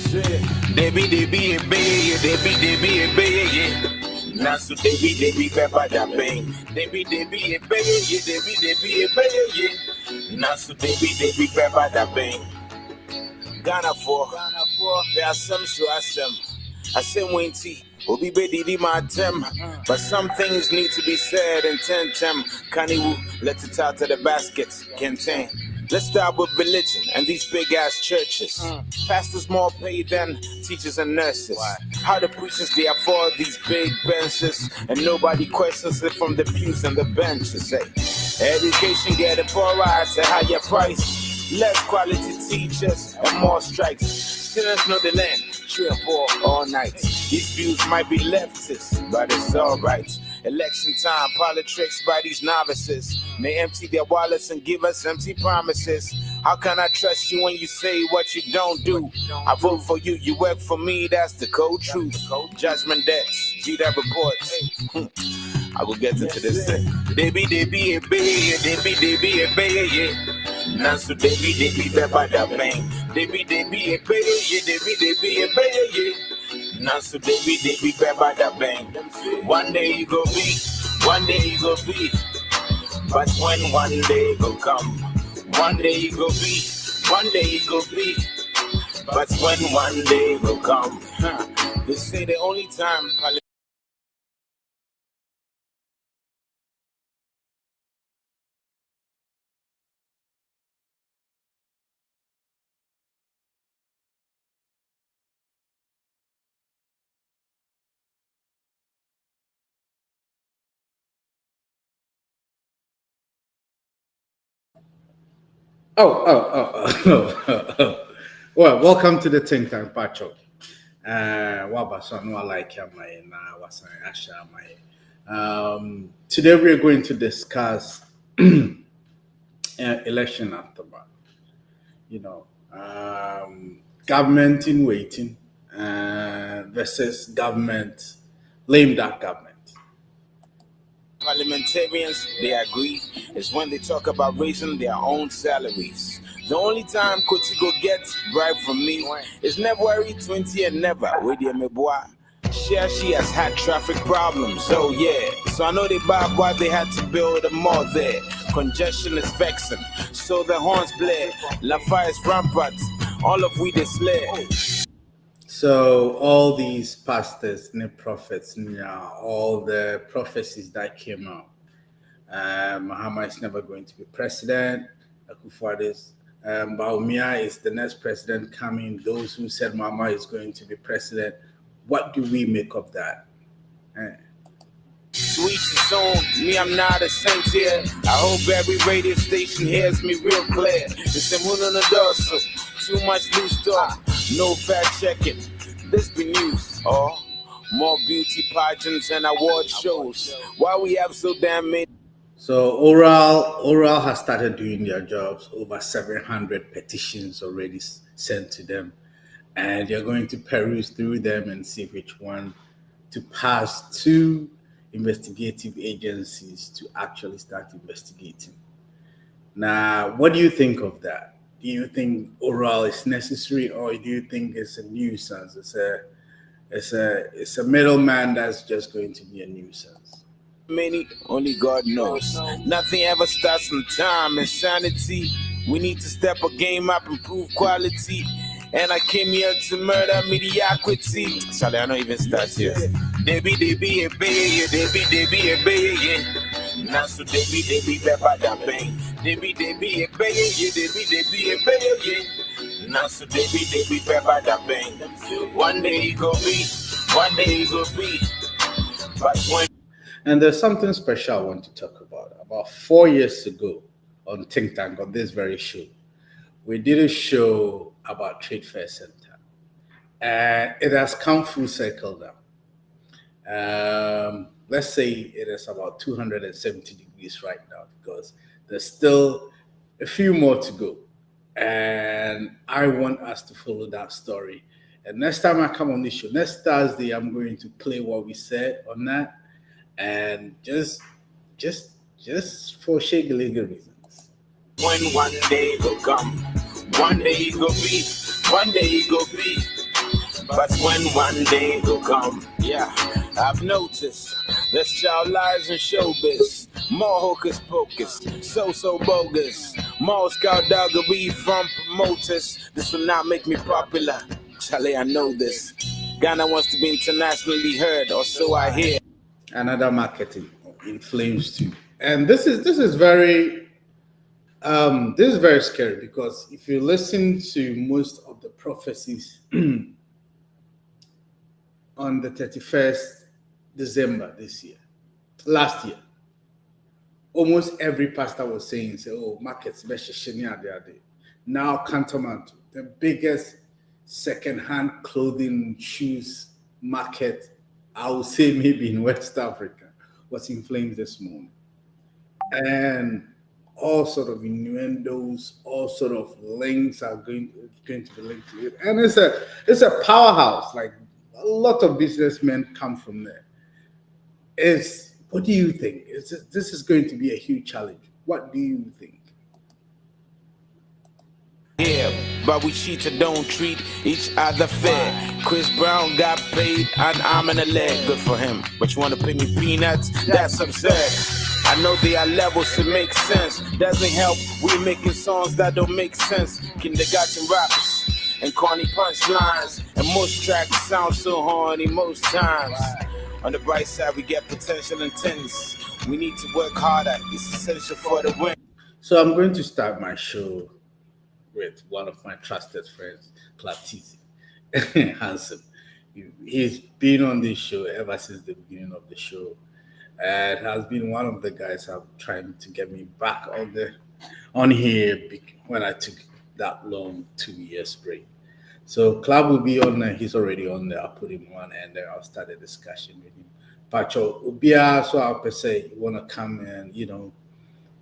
Debbie, Nasu Debbie, Peppa da Bang. Debbie, Nasu Debbie, Peppa da Bang. Ghana for there are some so I say Winty. Obi Bedi my tem, but some things need to be said in 10 Kaniwu, let it out of the basket, Kenten. Let's start with religion and these big ass churches. Pastors more pay than teachers and nurses. How the preachers they afford these big benches and nobody questions it from the pews and the benches. Say, education getting poorer at a higher price. Less quality teachers and more strikes. Students know the land, trip all night. These views might be leftist, but it's alright. Election time, politics by these novices. They empty their wallets and give us empty promises. How can I trust you when you say what you don't do? I vote for you, you work for me, that's the cold truth. Judgment debts, G that reports. I will get into this thing. Debbie, Nasu Debbie, Peppa da Bang. Debbie, Nasu Debbie, Peppa da Bang. One day you go be, but when one day go come, one day you go be, but when one day go come, they say the only time Well, welcome to the Think Tank Pacho. Wabasano like Yamai na Wasan Asha Mai. Today we are going to discuss election aftermath. Government in waiting versus government, blame that government. Parliamentarians, they agree, is when they talk about raising their own salaries. The only time Kotigo gets bribe from me is February 20 and never. She has had traffic problems, oh yeah. So I know they bought why they had to build a mall there. Congestion is vexing, so the horns blare. La fire is rampant, all of we slay. So all these pastors, prophets, all the prophecies that came out, Mahama is never going to be president. Akufo-Addo, Bawumia is the next president coming. Those who said Mahama is going to be president, what do we make of that? To each his own, me, I'm not a saint here. I hope every radio station hears me real clear. It's a moon on the door, so too much loose talk, no fact checking. This be news, or more beauty pageants and award shows. Why we have so damn many? So Oral has started doing their jobs. Over 700 petitions already sent to them, and you're going to peruse through them and see which one to pass to investigative agencies to actually start investigating. Now, what do you think of that? Do you think Oral is necessary, or do you think it's a nuisance? It's a middleman that's just going to be a nuisance. Many, only God knows. Nothing ever starts in time. Insanity. We need to step a game up, improve quality. And I came here to murder mediocrity. Sorry, I don't even start here. Debbie, Nasu Debbie, Peppa da Bang. Debbie, Nasu Debbie, Peppa da Bang. One day you go be, but when. And there's something special I want to talk about. About 4 years ago on Think Tank, on this very show, we did a show about Trade Fair Center. And it has come full circle now. Let's say it is about 270 degrees right now because there's still a few more to go. And I want us to follow that story. And next time I come on this show, next Thursday, I'm going to play what we said on that. And just for shake legal reasons. When one day go come, one day you go be, But when one day will come, yeah, I've noticed there's child lies in showbiz. More hocus pocus, so bogus. More scoundoggery from promoters. This will not make me popular. Charlie, I know this. Ghana wants to be internationally heard, or so I hear. Another marketing in flames too. And this is very scary, because if you listen to most of the prophecies on the 31st December last year, almost every pastor was saying, oh, markets, now Cantonment, the biggest second-hand clothing, shoes market, I would say maybe in West Africa, was in flames this morning. And all sort of innuendos, all sort of links are going to be linked to it. And it's a powerhouse. Like, a lot of businessmen come from there. What do you think? This is going to be a huge challenge. What do you think? Yeah, but we cheat and don't treat each other fair. Chris Brown got paid an arm and a leg, good for him. But you want to pay me peanuts? That's absurd. I know there are levels to make sense. Doesn't help, we're making songs that don't make sense. Kindergarten raps and corny punchlines, and most tracks sound so horny most times. On the bright side, we get potential intense. We need to work harder, it's essential for the win. So I'm going to start my show with one of my trusted friends, Claptizi, Handsome. He's been on this show ever since the beginning of the show, and has been one of the guys who have trying to get me back on here when I took that long 2 years break. So Club will be on there. He's already on there. I'll put him on, and then I'll start a discussion with him. Pacho, Ubia, so I'll per se, you want to come and,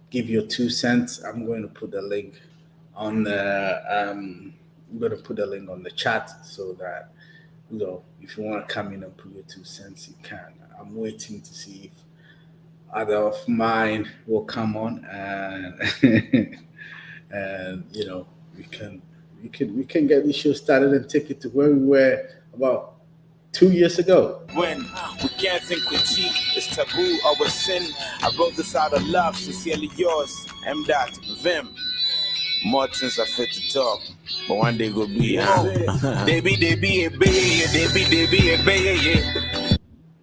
give your 2 cents. I'm going to put the link on the chat, so that, if you want to come in and put your 2 cents, you can. I'm waiting to see if other of mine will come on, and and we can get this show started and take it to where we were about 2 years ago. When we can't think critique, it's taboo or a sin. I wrote this out of love, sincerely yours, M. Vim. More things are fit to talk, but one day go be, they be a bay.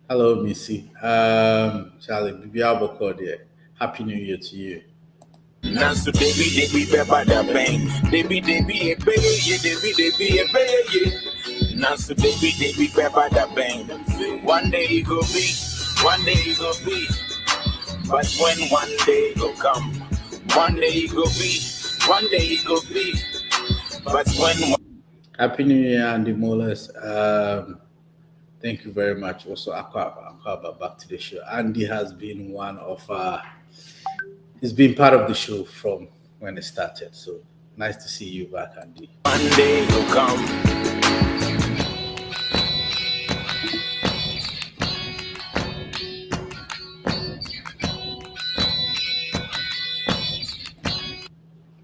Hello, Missy. Charlie, Bibi Aboko there. Happy New Year to you. Nansu they be pepper da bang. They be a bay, they be a bay. Nansu they be pepper da bang. One day it go be, one day it go be. But when one day go come, one day it go be, one day it go be. But when Happy New Year, Andy Moles. Thank you very much. Also, Akwaba, back to the show. Andy has been he's been part of the show from when it started. So nice to see you back, Andy. One day will come.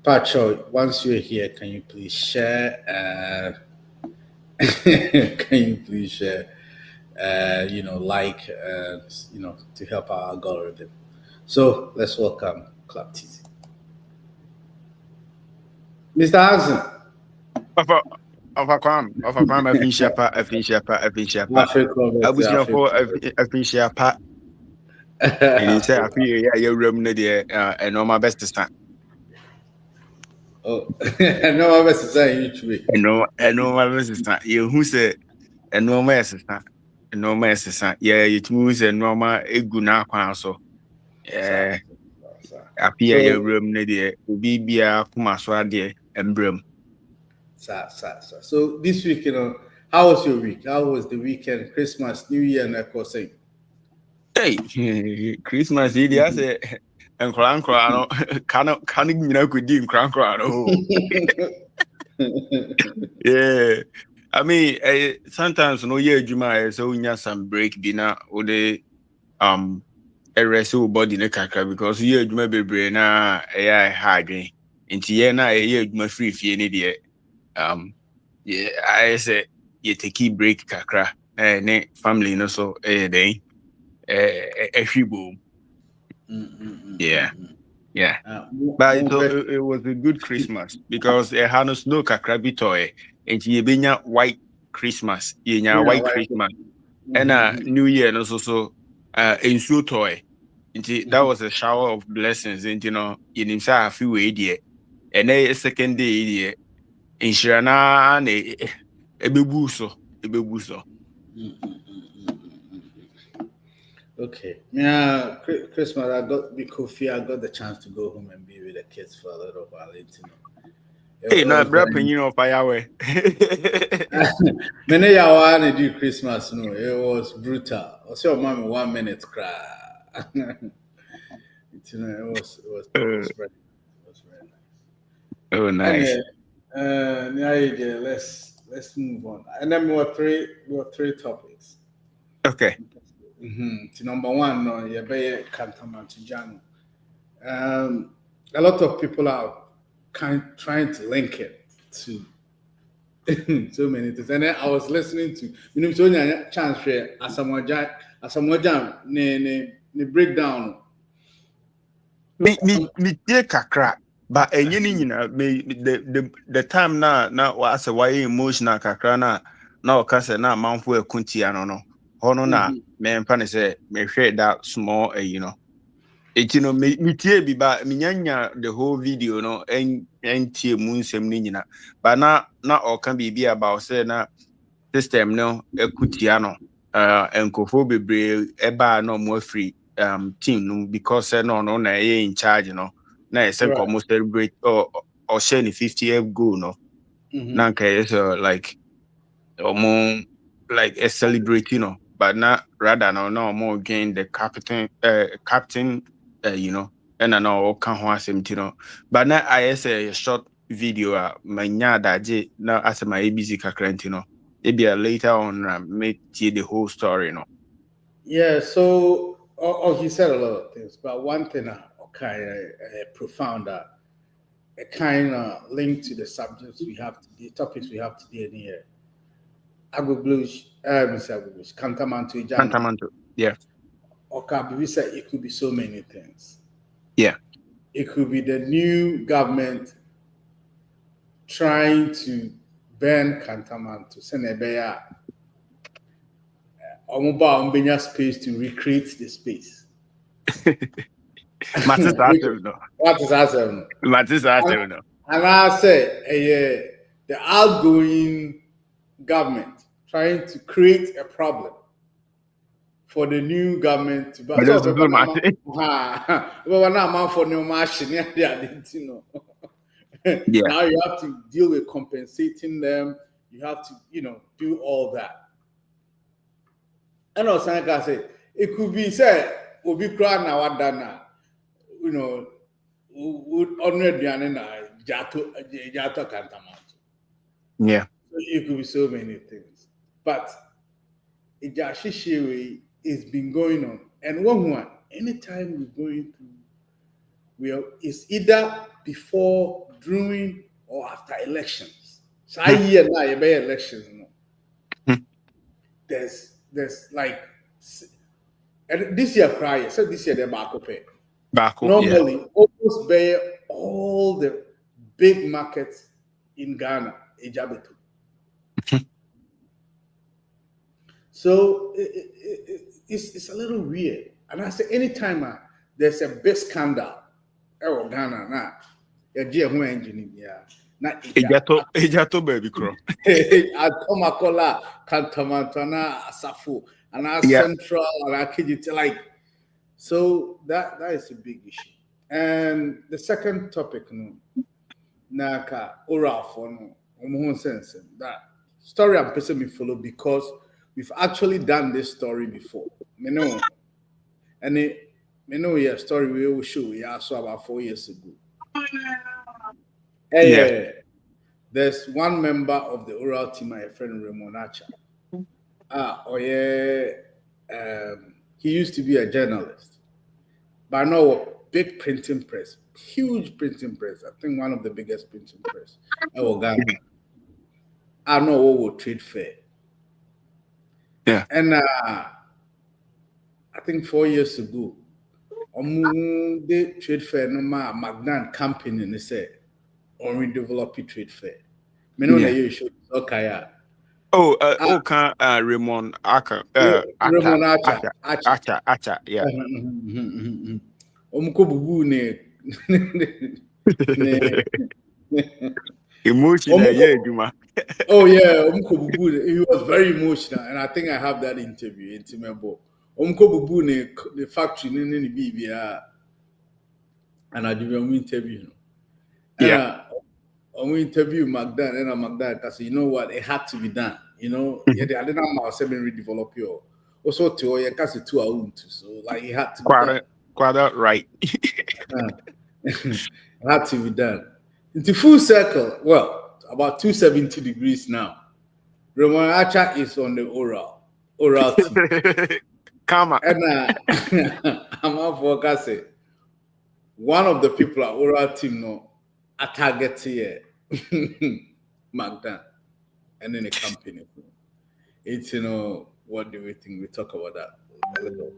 Pacho, once you're here, can you please share? Can you please share? To help our algorithm. So let's welcome Claptizi. Mr. Hansen. Oh, I know my best is YouTube. I know my best is not you who said, and no my assistant. No my assistant. Yeah, it moves and normal a good now. So, yeah, appear your room, Nadia, Bibia, Kumaswa, dear, and Brim. So, this week, how was your week? How was the weekend, Christmas, New Year, and of course, hey, Christmas, I say. And cran cannot could do cran. Yeah, I mean, sometimes no year Juma so we have some break dinner or the a rest body in the kakra because year Juma be brain AI hard into year na a year Juma free fee any day. Yeah, I say you take a break kakra ne family no so then yeah. But it was a good Christmas because had no snow kakra bi toy and you benya white Christmas, white Christmas. And New Year no so in so toy. That was a shower of blessings, and you know I feel way there. And then second day in Shirana ebebuso. Okay. Yeah, Christmas, I got the chance to go home and be with the kids for a little while. Hey, no, bro, you of firework. Many y'all do Christmas, no, it was brutal. I saw mommy 1 minute cry. It was very nice. Oh, nice. Anyway, let's move on. And then we have three topics. Okay. Number one, no, you better Kantamanto Jano. A lot of people are trying to link it to so many things. And then I was listening to so chance share Asamoah ne breakdown. Me take a crack. But the time now was a why emotional kakra na okase na manfo ekunti ano no hono na me mpa ne say me hwe that small me tie bi ba me nyanya the whole video no en tie mu nsem ni nyina ba na oka bibi about say na system no ekuti ano enkofo bebre eba no mo free team no because no na in charge no na ese come celebrate or share the 50th goal no nanka is like like a celebrate but not rather no more gain the captain and I know can ho but now I say a short video manya daje now as my ABC kakrantino maybe later on make the whole story Yeah, so he said a lot of things, but one thing profound a kind of link to the subjects we have the topics we have today in here. Kantamanto, yeah. Okay, we said it could be so many things. Yeah. It could be the new government trying to ban Kantamanto, Senebeya, or space to recreate the space. What is awesome? And I say, the outgoing government trying to create a problem for the new government to buy. Now you have to deal with compensating them. You have to, do all that. And also, like I said, it could be said, Obi Kra na wadana, would honor Diana Jato Kantamanto. Yeah. So it could be so many things. But Ijashishiwe has been going on. And one, anytime we're going through, it's either before, during, or after elections. So I hear now you may elections. There's like, and this year prior, so this year they're back up. Normally, almost bear all the big markets in Ghana, Ejabeto. So it's a little weird. And I say anytime there's a big scandal, Ghana now, you're engineer. Ejato baby crow. Atomakola, Kantamantana, Asafu, and Central, and like. So that is a big issue. And the second topic, Naka Oral that story I'm personally follow because we've actually done this story before. And story we will show. I saw about 4 years ago. There's one member of the oral team, my friend Ramonacha. He used to be a journalist, but now a big printing press, huge printing press. I think one of the biggest printing press in Ghana. I know what trade fair. Yeah. And I think 4 years ago, the trade fair no ma Magnan campaign and they say on redevelop trade fair. Me know Yeah. na you show okay. Can Raymond Aka Ramon Acha. Acha, yeah. Omko bubu ne ne Emotional, yeah, Juma. oh yeah, Omko bubu. He was very emotional, and I think I have that interview in Timebo. Omko bubu ne the factory ne BBA, and I do an interview. And Yeah. I interview Magdan, and Magdan, because you know what, it had to be done. You know, yeah, I didn't know 7 redevelop your also to yeah, because 2 own too. So like it had to be done. Quite right. It had to be done. Into full circle, well, about 270 degrees now. Ramon Acha is on the oral team. Come on. And I'm out for Kase. One of the people at oral team no a target here. Magdan. And then a company. It's what do we think? We talk about that a little.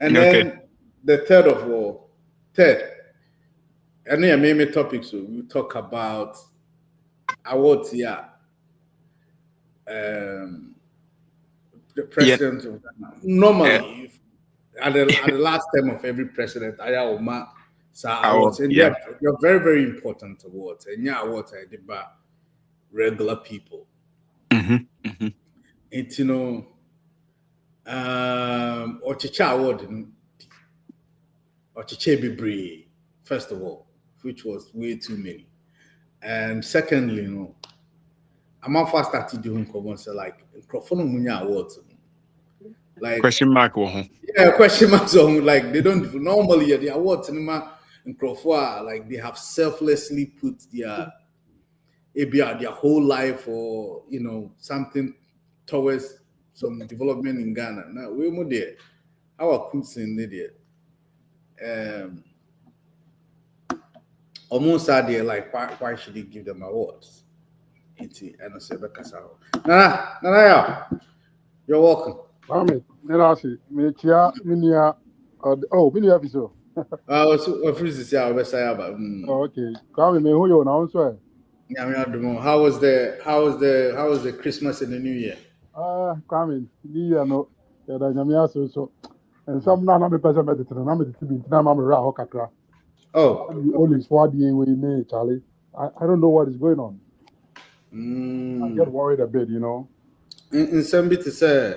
And then the third, I know I made topics, so we talk about awards, yeah. The president of Ghana. Normally, at the last term of every president, I have awards, and they're very, very important awards. And yeah, awards I did by regular people. It's Ochicha award, Ochiche Bibre, first of all, which was way too many. And secondly, I'm not fast started doing comments like Munya awards. Like question mark. Yeah, question marks on like they don't normally the awards in like they have selflessly put their whole life or something towards some development in Ghana. Now we're more there. Our cooks in there. Almost are there like why should he give them awards? And I said, Nana, you're welcome. Minia okay. Kwame, me who you now so? How was the Christmas and the New Year? Kwame, no. Ya da nyamia so. And some na me person me tete na me tete bi na ma me ra ho kakra. Oh, all is for the we me Charlie. I don't know what is going on. I get worried a bit, In some bit to say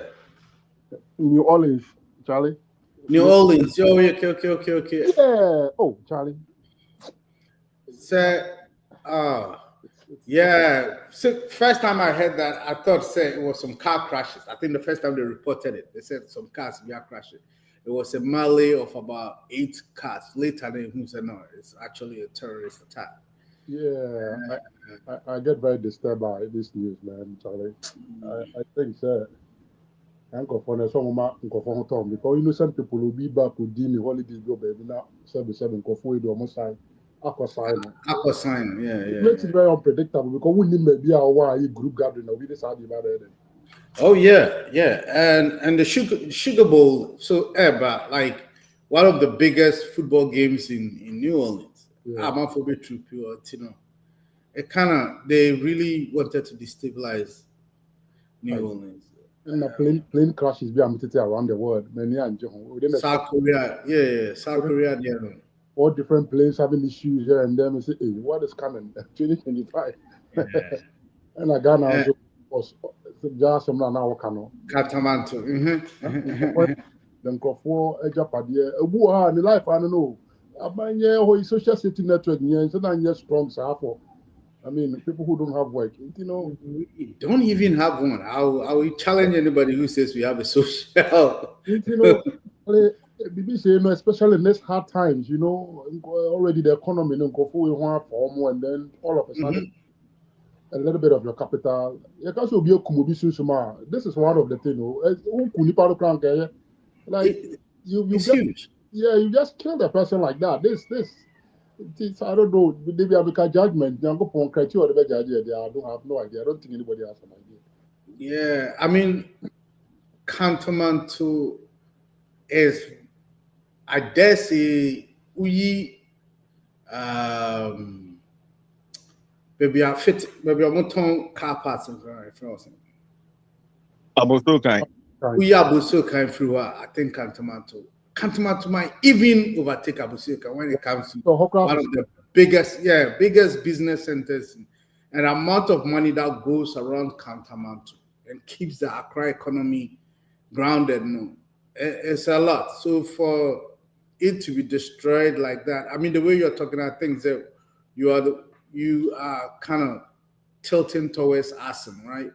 New Orleans, Charlie. New Orleans, okay. Yeah. Oh, Charlie. Say, yeah. So first time I heard that, I thought it was some car crashes. I think the first time they reported it, they said some cars were crashing. It was a melee of about 8 cars. Later, they said no, it's actually a terrorist attack. Yeah, I get very disturbed by this news, man, Charlie. I think, sir, because innocent people will be back with the holidays go baby now 7 coffee do almost sign. Aqua sign, yeah. It makes it very unpredictable because we need maybe our group gathering now. We decide about it. Oh yeah, and the Sugar Bowl. So, but like one of the biggest football games in New Orleans. Yeah. I'm for true pure, it they really wanted to destabilize New Orleans. And the plane crashes be around the world. South Korea, yeah, South Korea, yeah. All different planes having issues here and there. We say, hey, what is coming? 2025. Yeah. And Ghana also was just some now cano. Katamanto. Then Crawford, Ejapadia, a war in the life, I don't know. About social safety network, so now strong, so I mean, people who don't have work, we don't even have one. I will challenge anybody who says we have a social. BBC, especially in these hard times, already the economy, and then all of a sudden, a little bit of your capital. This is one of the things. Like it's huge. Yeah, you just kill the person like that. This I don't know. Maybe I make a judgment. I don't have no idea. I don't think anybody has an idea. Yeah, I mean, Kantamanto is, I dare say, maybe I fit, maybe I want to car parts in France. Aboso kind. We are Abusoka through, I think Kantamanto might even overtake Abusoka when it comes to one of the biggest business centers and amount of money that goes around Kantamanto and keeps the Accra economy grounded. No, it's a lot. So for it to be destroyed like that, I mean, the way you're talking, I think that you are kind of tilting towards Asim, right?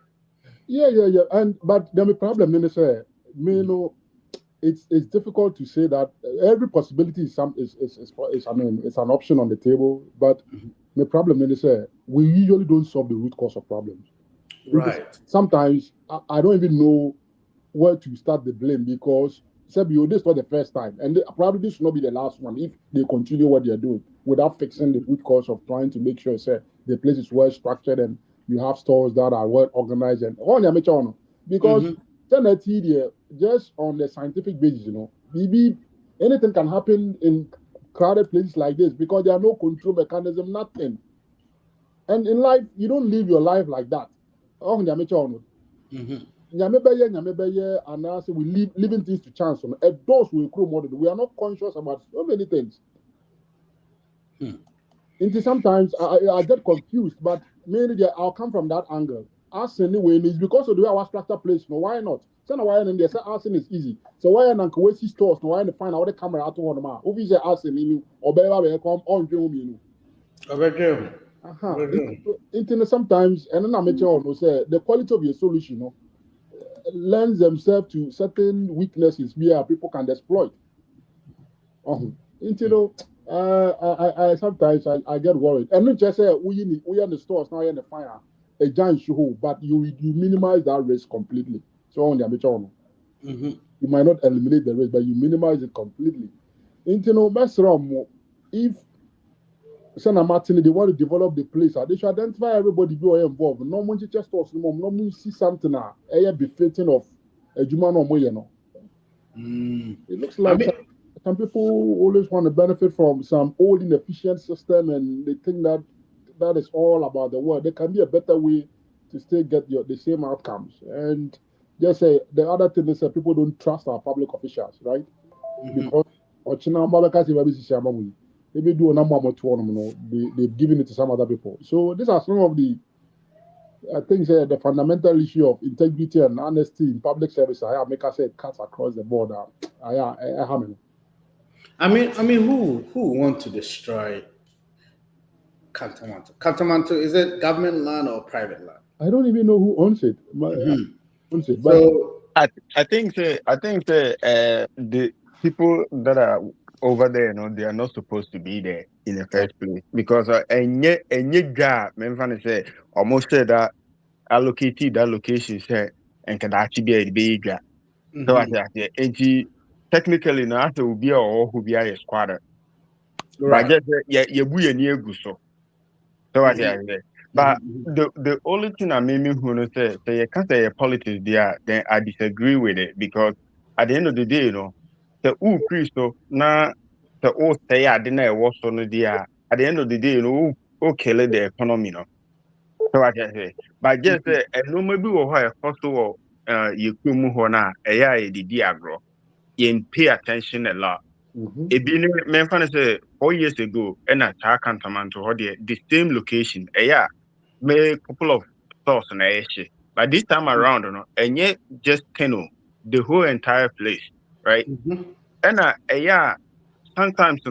Yeah. But there's a problem in say, it's difficult to say that every possibility is it's an option on the table. But the problem in say, we usually don't solve the root cause of problems. Right. Sometimes I don't even know where to start the blame because Sebio, this is not the first time, and probably this should not be the last one if they continue what they're doing without fixing the root cause of trying to make sure the place is well structured and you have stores that are well organized and on because just on the scientific basis, maybe anything can happen in crowded places like this because there are no control mechanism, nothing. And in life, you don't live your life like that. And now we leaving things to chance. Those we we are not conscious about so many things. And sometimes I get confused, but mainly I'll come from that angle. Asking anyway is because of the way our structure plays. No, why not? So now why and they say asking is easy. So why and we see stores? No, why find out the camera out on the man? Who is asking you or better come on you? Internet sometimes and then I mention say the quality of your solution, lends themselves to certain weaknesses where people can exploit. I sometimes I get worried. And not just say we in the stores now in the fire a giant show, but you minimize that risk completely. So on the amateur, you might not eliminate the risk, but you minimize it completely. If Senator Martin, they want to develop the place, they should identify everybody who are involved. No one just stores, no one see something befitting of a Juma no more, It looks like some people always want to benefit from some old inefficient system and they think that is all about the world. There can be a better way to still get the same outcomes. And just say the other thing is that people don't trust our public officials, right? Because they've given it to some other people. So these are some of the things the fundamental issue of integrity and honesty in public service. I make us say it cuts across the board. I mean, who want to destroy Kantamanto? Kantamanto, is it government land or private land? I don't even know who owns it. So I think the people that are over there, they are not supposed to be there in the first place because any job, say almost said that allocated that location say and can actually be a big job. So I say, and technically, no, after will be or who be a squatter. But just so I say, but the only thing I made me who say you can't say politics there, then I disagree with it because at the end of the day, the Christo na the say I didn't was on the there. At the end of the day, who kill the economy, So I just say, but just no maybe or first of all, you come hona the diagro. You pay attention a lot. It been me say 4 years ago, and I can't to the same location. May couple of stores na but this time around, and yet just the whole entire place, right? And sometimes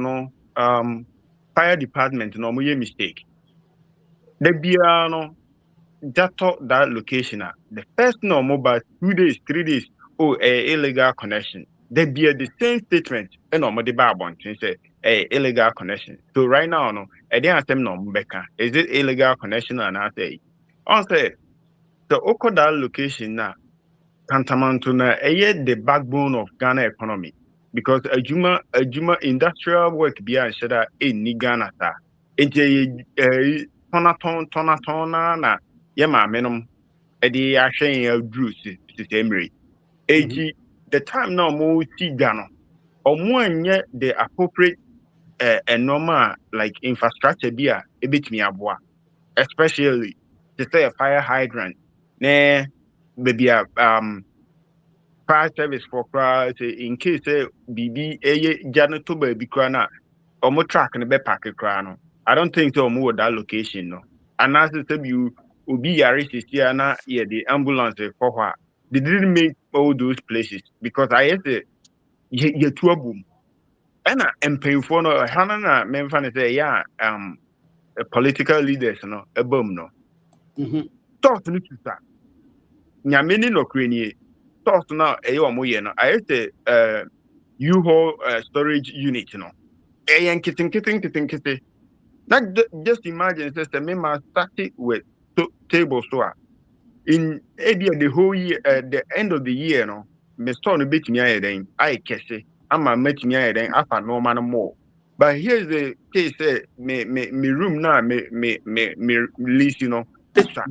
fire department make mistake. The that location the first about 2 days, 3 days, illegal connection. They be the same statement and the Bible say illegal connection. So right now, I didn't say no Becca. Is it illegal connection and I say the Okoda location now Kantamanto na the backbone of Ghana economy because a Juma industrial work be a shada in Ghana ta. Tonaton na yema menum edi ahwen adru si emre The time now more tigano or more the appropriate and normal like infrastructure be a bit me aboa, especially to say a fire hydrant. Nah, maybe a fire service for crowd in case BB a janitor baby crana or more track and a bed packet crano. I don't think so more that location no. And as I said, you will be here na the ambulance for what they didn't make all those places because I had you trouble. And I'm paying for no Hannah Memphis say, yeah, political leaders, no, a boom, no. Talk to me to that. Nyamini no crane, talk to now, a yomoye, no. I had U-Haul storage unit, you know. A kitting. Not just imagine, says the member started with table store. In the whole year, the end of the year, no, me stone a bit me then I catch it. I'm a met me then after no man more. But here's the case, me room now, me release, you know, extra.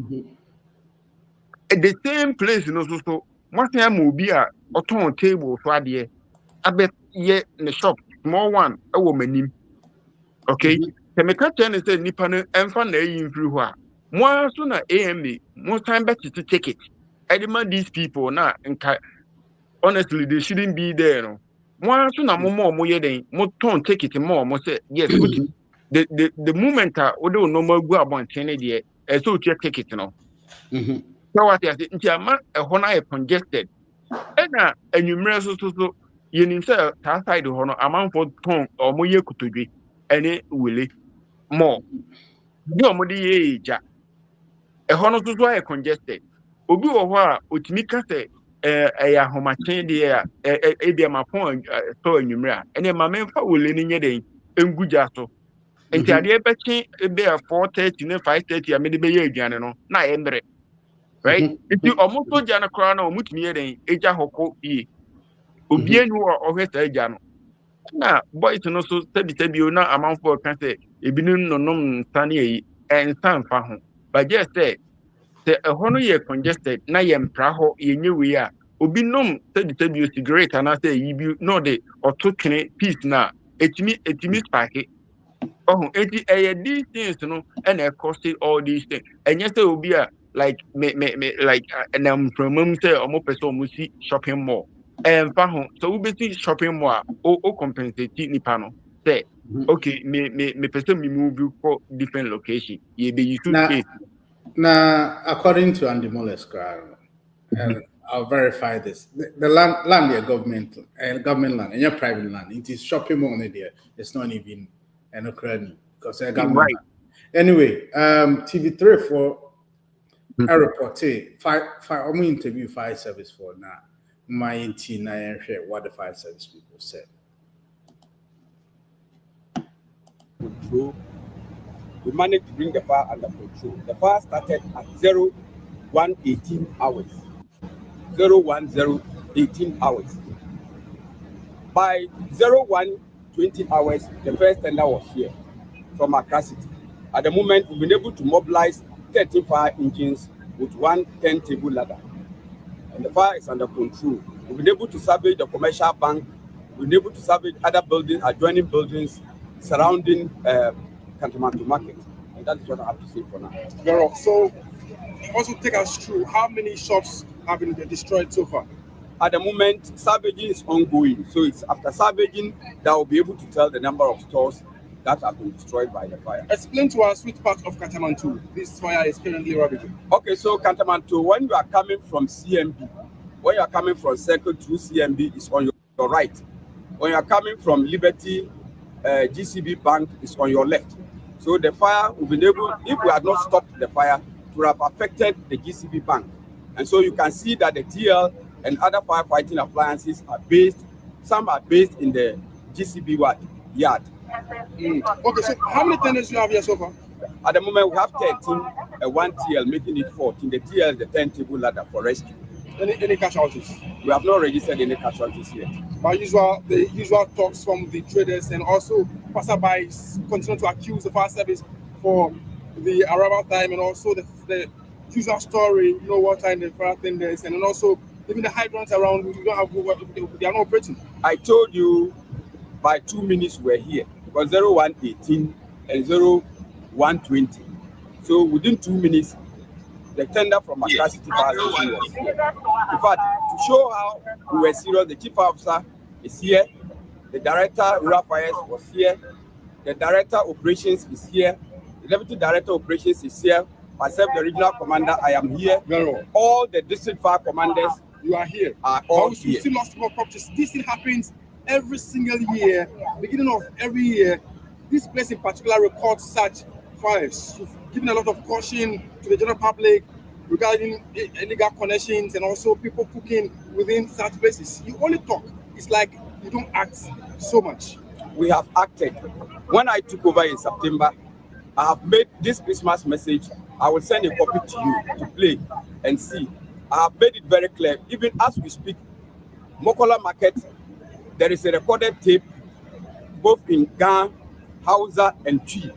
At the same place, you know, so what time will be a turn table for the I bet ye in the shop, small one, a woman. Okay, the mechanic say Nippon and fan in through her. More sooner AMB, more time better to take it. I demand these people now, and honestly, they shouldn't be there. No, more sooner more than more turn take it more. More say yes. The moment although no more go about Kennedy, so take it. No, so what I say, a honor congested, and numerous so you need to side the honor amount for tongue or more year could be any willy more. You are age. A honor to why congested. Obi or utimi kase a homa chain there a my point so numera and then my men for will in yede en gujaso and the betting a bear 4:30 and 5:30 I made the bay no na endre right if you almost jana crown or mutmi then eja hoko e obi enu or heta jano na boys no so tabi na amount for can say ebinu no nom tani and stand fa ho but just say the hono ye congested na ye mpra ho ye nyewe a obi nom tabi cigarette and I say you no de or to kene piece na etimi spark oh eti these things no and it cost all these things and yes there will be a like me like and I'm from say omo person mo see shopping mall and so we be shopping mall o compensate nipa no say okay me person me move you for different location ye be you should now, according to Andy Muller's crowd, and I'll verify this: the land your government land and your private land, it is shopping mall there. It's not even an Ukrainian because they're government. Right. Anyway, TV3 for a report. I'm interview fire service for now. My NT9 share what the fire service people said. We managed to bring the fire under control. The fire started at 01:18 hours. 010:18 hours. By 01:20 hours, the first tender was here from Accra City. At the moment, we've been able to mobilize 30 fire engines with one 10-table ladder. And the fire is under control. We've been able to salvage the commercial bank. We've been able to salvage other buildings, adjoining buildings surrounding Kantamanto Market. And that is what I have to say for now. Very well. So, also take us through how many shops have been destroyed so far? At the moment, salvaging is ongoing. So it's after salvaging that we'll be able to tell the number of stores that have been destroyed by the fire. Explain to us which part of Kantamanto this fire is currently ravaging. Okay, so Kantamanto, when you are coming from CMB, when you are coming from Circle to CMB, is on your right. When you are coming from Liberty, GCB Bank is on your left. So the fire will be able, if we had not stopped the fire, it would have affected the GCB Bank. And so you can see that the TL and other firefighting appliances are based, some are based in the GCB yard. Okay, so how many tenders do you have here so far? At the moment, we have 13 and one TL, making it 14. The TL is the 10-table ladder for rescue. Any casualties? We have not registered any casualties yet. But the usual talks from the traders and also passersby continue to accuse the fire service for the arrival time and also the usual story, what time the fire tenders, and then also Even the hydrants around, we don't have, they are not operating. I told you by 2 minutes we're here because 0118 and 0120. So within 2 minutes, the tender from Accra City Fire Station was here. In fact, to show how we were serious, the chief officer is here, the director rural fires was here, the director operations is here, the deputy director operations is here, myself, the regional commander, I am here. Very well. All the district fire commanders You are here. are all We here. still lost more properties. This thing happens every single year, beginning of every year. This place in particular records such fires. You've given a lot of caution to the general public regarding illegal connections and also people cooking within such places. You only talk. It's like you don't act so much. We have acted. When I took over in September, I have made this Christmas message. I will send a copy to you to play and see. I have made it very clear. Even as we speak, Mokola Market, there is a recorded tape both in Gan, Hausa, and Twi.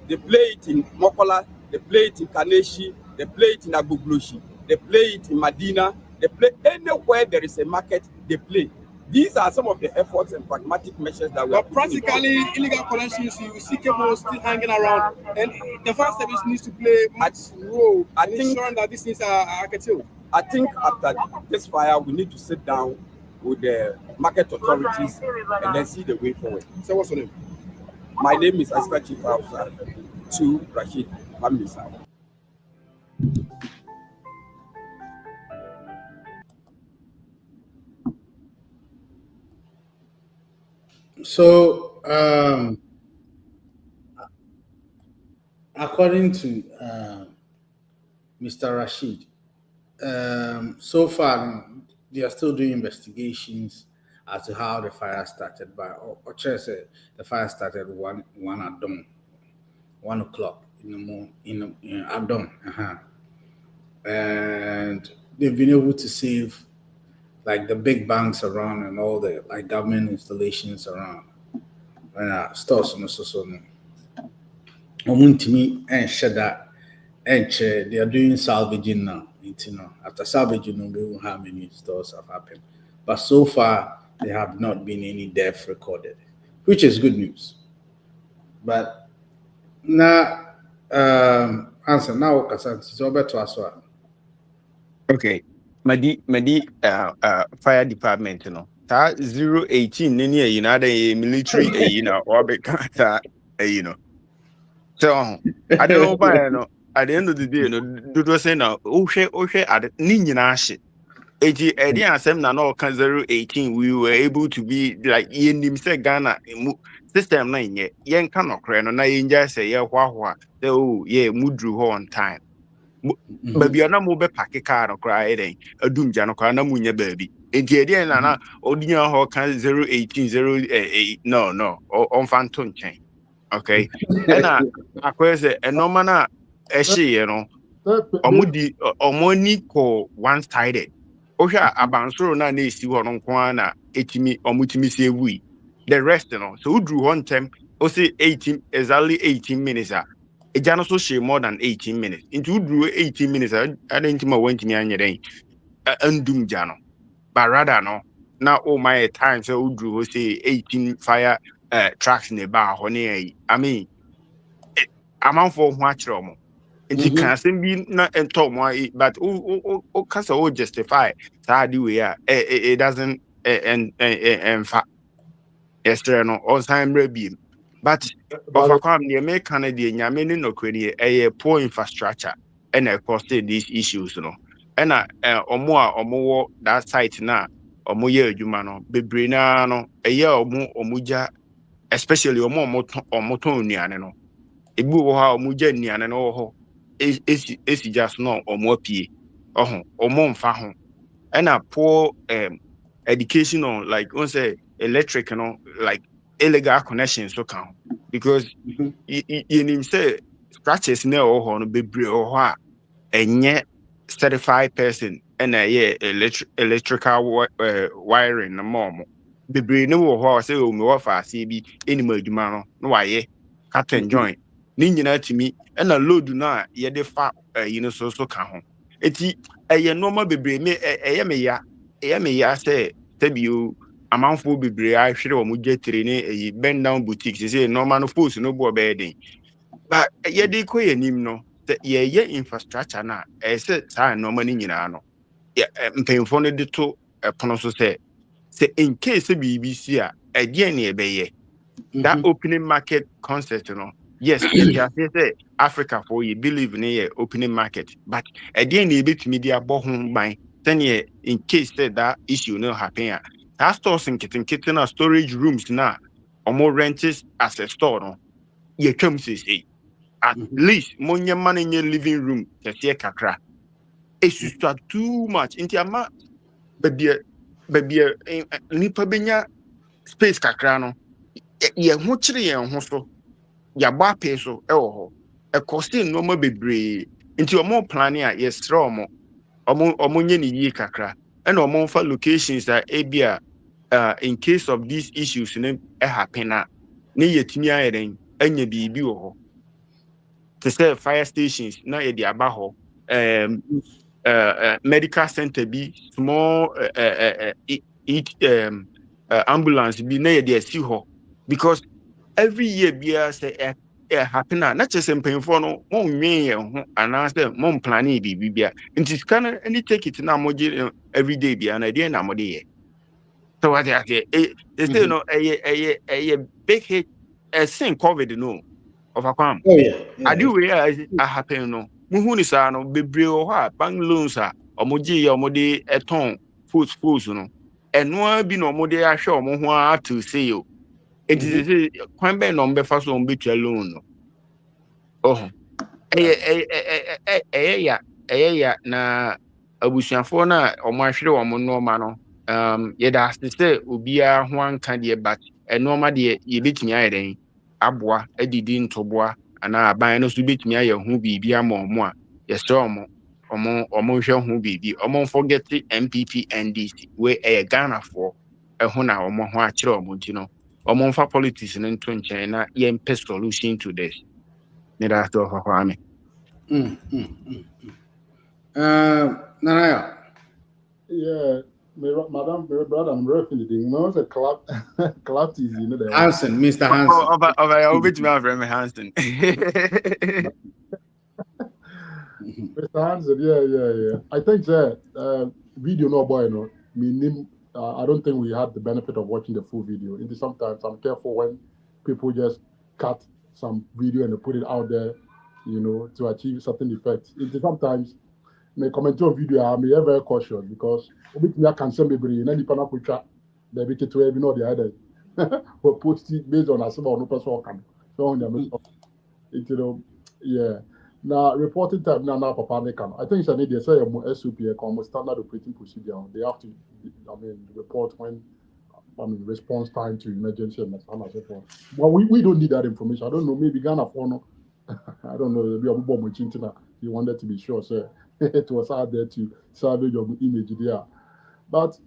They play it in Mokola, they play it in Kaneshi, they play it in Agbogloshi, they play it in Medina, they play anywhere there is a market, they play. These are some of the efforts and pragmatic measures that we are But practically, illegal connections, you see cables still hanging around, and the fire service needs to play much role in ensuring that these things are curtailed. I think after this fire, we need to sit down with the market authorities and then see the way forward. So what's your name? My name is Assistant Chief Officer to Rashid Hamisa. So, according to Mr. Rashid, so far they are still doing investigations as to how the fire started. But Oche said the fire started one at dawn, 1 o'clock in the morning at dawn, and they've been able to save like the big banks around and all the like government installations around and stores and so on. Me and Shada and they are doing salvaging now. After salvaging, we will how many stores have happened. But so far there have not been any death recorded, which is good news. But now answer now so better as well. Okay. Madi fire department, you know. Ta 018 nini you know the military you know or be you know. So I don't know why you know at the end of the day, you know, do say now okay at ni nyina hye. Eti edi asem na no kan 018 we were able to be like yenim say Ghana system na nye yen kan okre no na yen ja say ye hwahwa oh yeah mudru on time. Baby na mo be park car no cry den adum ja no kwa na munye baby enti e dey na odinya ho kan 018 no on fanto nchen okay na akwese enoma na ehye no omoni ko one sided ohwa abansoro na na esi ho no nko na etimi omutimi se wi the rest no so udru ho ntem o say 18 exactly 18 minutes it can also share more than 18 minutes. Into drew 18 minutes, I didn't went to me and undum jano. But rather no, now all my time so drew say 18 fire trucks in the bar honey. I mean I'm for much romo. And you can't be not and talk more, but cause all justify that we are it doesn't and fact yesterday no all time rebeam. But of a the American Yamini no credit a poor infrastructure and caused these issues, you know. And or more that site now or more year humano, Bibrinano, a year or more or muja, especially or more motoniano. A boo how mujanian and all is just no or more pee or more fahon. And a poor educational like on say electric, you know, like illegal connections so count because you say scratches no or no be or and yet certified person and electrical wiring no more be no or say me offer CB any more demand no why captain join ninja to me and a load na ye de fa you know so count eti normal be me ya me ya say you amanfo bebree ahwere o mo getire ne bend down boutique say normal no force no bo bedding but ye dey ko yanim no ye infrastructure na say sa normal ni nyina no mpemfo no de to pono so say in case BBC again ne be that opening market concept, yes, say Africa for you believe in opening market, but again, a bit media bohum by 10 year in case that issue no happen. That stores in kitten storage rooms now, or more renters as a store. No, you come to say at least money money in your living room, kakra. It's too much into your ma, baby, nipa benya space kakra no. Ye ho kyere ye ho so ya gba pe so e wo ho e costing no ma bebre nti omo plan a ye sre omo nye ni yi kakra e na omo fa locations that ebia in case of these issues ne happen na ne yetimi ayeden anya bibi wo ho to say fire stations na ye di aba ho medical center bi small ambulance bi na ye di asi ho because every year be say happen not just in paying for no more me and answer mom planning be into scan any take it now every day be an idea na modi so what they say no a big hit sin COVID no overcome Oh yeah. I do where I happen no muhu ni sa no bebre o ha bank loans a omoji ya omode eton food no eno bi no omode ahwe omo ho to say you. It is kwan be no mbe fa so mbe tua loan no. Oh. Ya na abusuafo na omo ahwere omo normal no. Ye da say obia ho anka de but normal de ye betimi ayeden aboa adidi ntoboa ana aban no so betimi aye ho bibia ma omo a ye stre omo hwe ho bibi omo forget MPP NDC we Ghana for ho na omo ho a kire omo ntino omonfa politics in China, yen pest solution to this. Nida to Kwame. Nanaya. Yeah, madam, my brother, I'm referring to the was a clap is you know the Hansen, Mr. Hansen. I'll be to my Hansen. Mr. Hansen, yeah. I think that video no boy no. I don't think we had the benefit of watching the full video. Sometimes I'm careful when people just cut some video and they put it out there, to achieve certain effects. Sometimes may comment on video, I'm very cautious because I can send me any panel picture, they make it to every know the other. But post it based on a no person can. So yeah. Now reporting time now Papa can. I think it's an idea say SOP standard operating procedure. They have to report when response time to emergency and so on and so forth. Well, we don't need that information. I don't know, maybe Ghana for no. I don't know, maybe you wanted to be sure, sir. It was out there to salvage your image there. But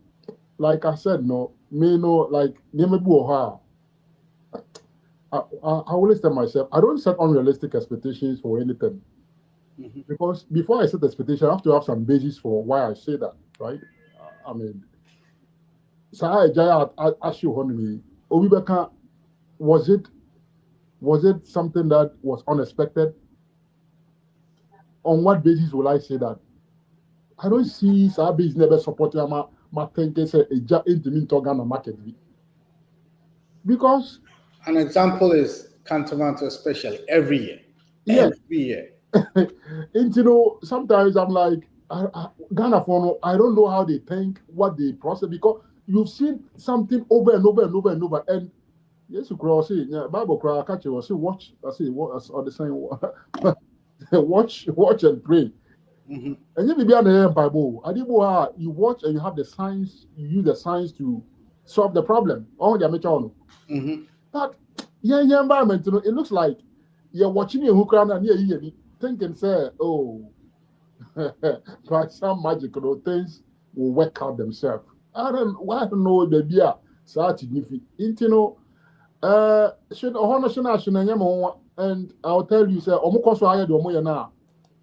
like I said, like I always tell myself, I don't set unrealistic expectations for anything. Because before I set expectation, I have to have some basis for why I say that, right? So I ask you, honey, Obibeka, was it something that was unexpected? On what basis will I say that? I don't see Sabi never supporting my thinking say a intimate Ghana market. Because an example is Cantonment especially every year. Yes. Every year. And sometimes I'm like, Ghana for I don't know how they think, what they process, because you've seen something over and over and over and over. And yes, you cross it. Bible cry, catch you. Watch. I say, what are the same? Watch and pray. And you be on the Bible. You watch and you have the science. You use the science to solve the problem. Oh, but environment. It looks like you're watching a hook around and you're thinking, say, oh, by some magical things will work out themselves. I don't know the beer. And I'll tell you, say,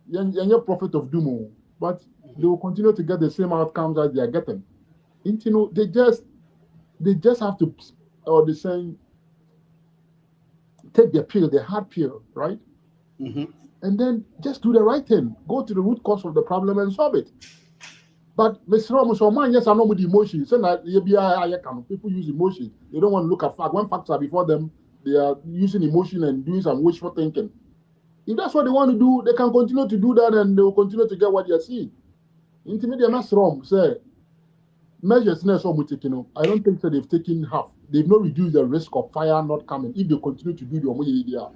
you're prophet of doom, but they will continue to get the same outcomes as they are getting. You know, they just have to, or they're saying, take the pill, the hard pill, right? Mm-hmm. And then just do the right thing. Go to the root cause of the problem and solve it. But Mr. Ramos, yes, I know with emotion. So that people use emotion. They don't want to look at fact. When facts are before them, they are using emotion and doing some wishful thinking. If that's what they want to do, they can continue to do that and they will continue to get what they are seeing. Intermediate mass wrong, say measures I don't think that they've taken half. They've not reduced the risk of fire not coming if they continue to do the idea.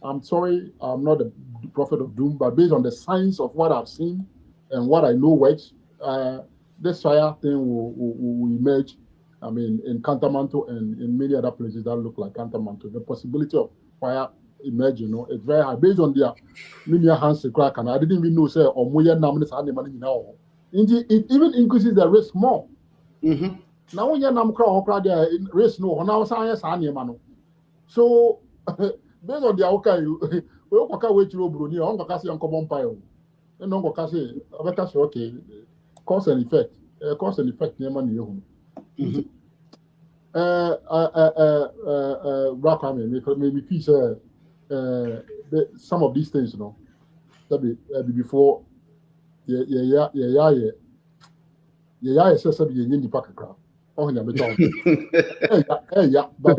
I'm sorry, I'm not a prophet of doom, but based on the science of what I've seen and what I know works, this fire thing will emerge. I mean, in Cantamanto and in many other places that look like Cantamanto, the possibility of fire emerging, it's very high. Based on their many hands crack, and I didn't even know, say, or more now. It even increases the risk more. Mm-hmm. Now when you're crowd risk no now science so based on the okay we all wait to bruni on say uncle bumpire and no say okay cause and effect near money Mm-hmm. maybe piece some of these things that be before yeah says something in the pack crowd. Oh, yeah, but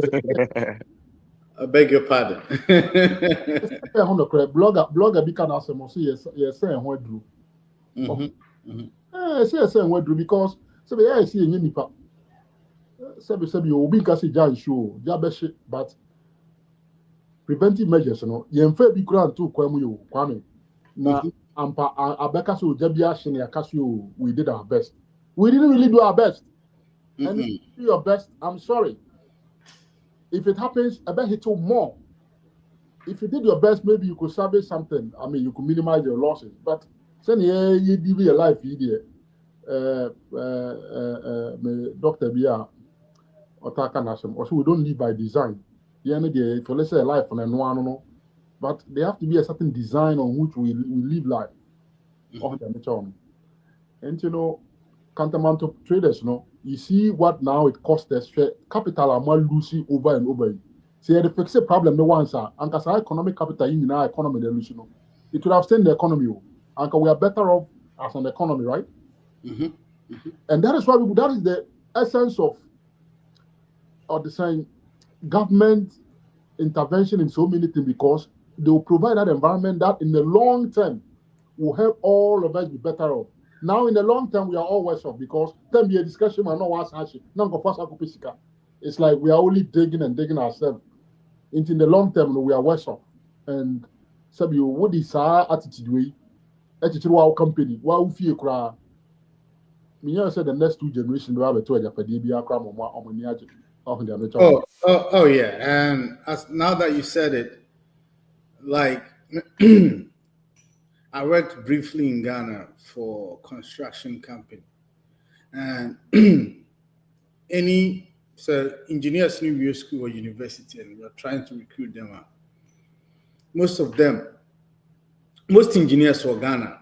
I beg your pardon. blogger be can ask them yes what do say what do because I see any nipa you will be kasi jan show jabeshi but preventive measures yen fa bi kura nto kwamu yo kwame na ampa abeka so jabia hye ne akaso we did our best. We didn't really do our best. And if you do your best, I'm sorry. If it happens, I bet hit you more. If you did your best, maybe you could salvage something. I mean, you could minimize your losses. But saying you live your life here. Dr. Bia Otaka Nasham. Also, we don't live by design. If let's say life on a no, but there have to be a certain design on which we live life. And Cantamanto traders, you see what now it costs us. Capital are more losing over and over. See, the fixed problem no one sir. And as economic capital in our economy, the losing. It would have stayed the economy. And we are better off as an economy, right? And that is why that is the essence of the saying government intervention in so many things because they will provide that environment that in the long term will help all of us be better off. Now, in the long term, we are all worse off because then be a discussion and not what's happening. It's like we are only digging and digging ourselves. In the long term, we are worse off. And so, what is our attitude? Attitude our company. What we feel cry. Me said the next 2 generations will have a 2 Oh yeah. And now that you said it, like I worked briefly in Ghana for a construction company. And engineers in your school or university and you're trying to recruit them out. Most engineers for Ghana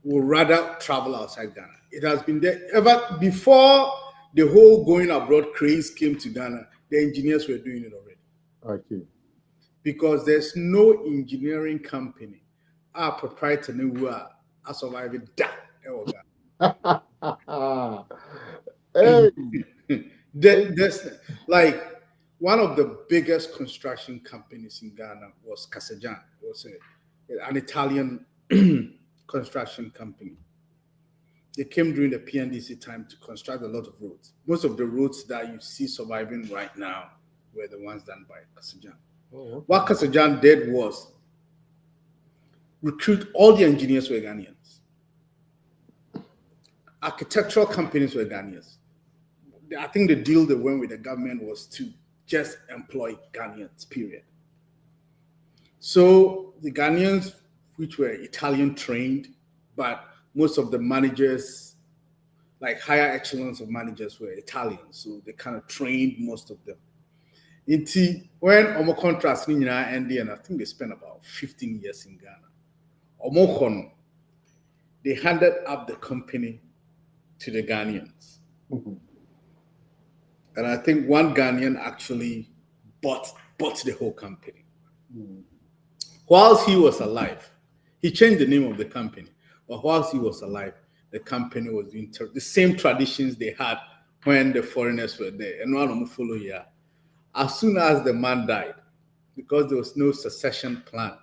will rather travel outside Ghana. It has been there ever before the whole going abroad craze came to Ghana. The engineers were doing it already. Okay. Because there's no engineering company our proprietor who are surviving that. Hey. There's like one of the biggest construction companies in Ghana was Casajan. It was an Italian construction company. They came during the PNDC time to construct a lot of roads. Most of the roads that you see surviving right now were the ones done by Casajan. Okay. What Casajan did was recruit all the engineers were Ghanaians. Architectural companies were Ghanaians. I think the deal they went with the government was to just employ Ghanaians, period. So the Ghanaians, which were Italian trained, but most of the managers, like higher echelons of managers, were Italian. So they kind of trained most of them. When Omo contracts ended, and I think they spent about 15 years in Ghana. Omokon, they handed up the company to the Ghanaians. And I think one Ghanaian actually bought the whole company. Whilst he was alive, he changed the name of the company. But whilst he was alive, the company was doing the same traditions they had when the foreigners were there. And one of them follow here. As soon as the man died, because there was no succession planned,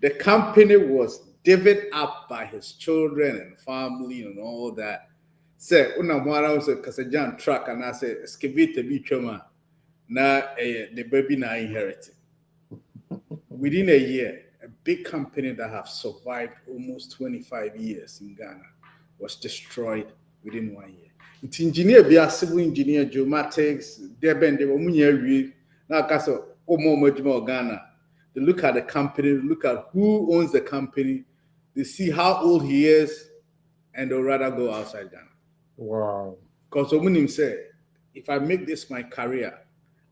the company was divvied up by his children and family and all that. Say, unamwara was a Kasajan truck and I say, excavator be choma. Now the baby now inherited. Within a year, a big company that have survived almost 25 years in Ghana was destroyed within 1 year. It's engineer, be a civil engineer, geomatics, they were munye now Kaso Omo Ghana. They look at the company, look at who owns the company, they see how old he is, and they'll rather go outside Ghana. Wow. Because Omunim said, if I make this my career,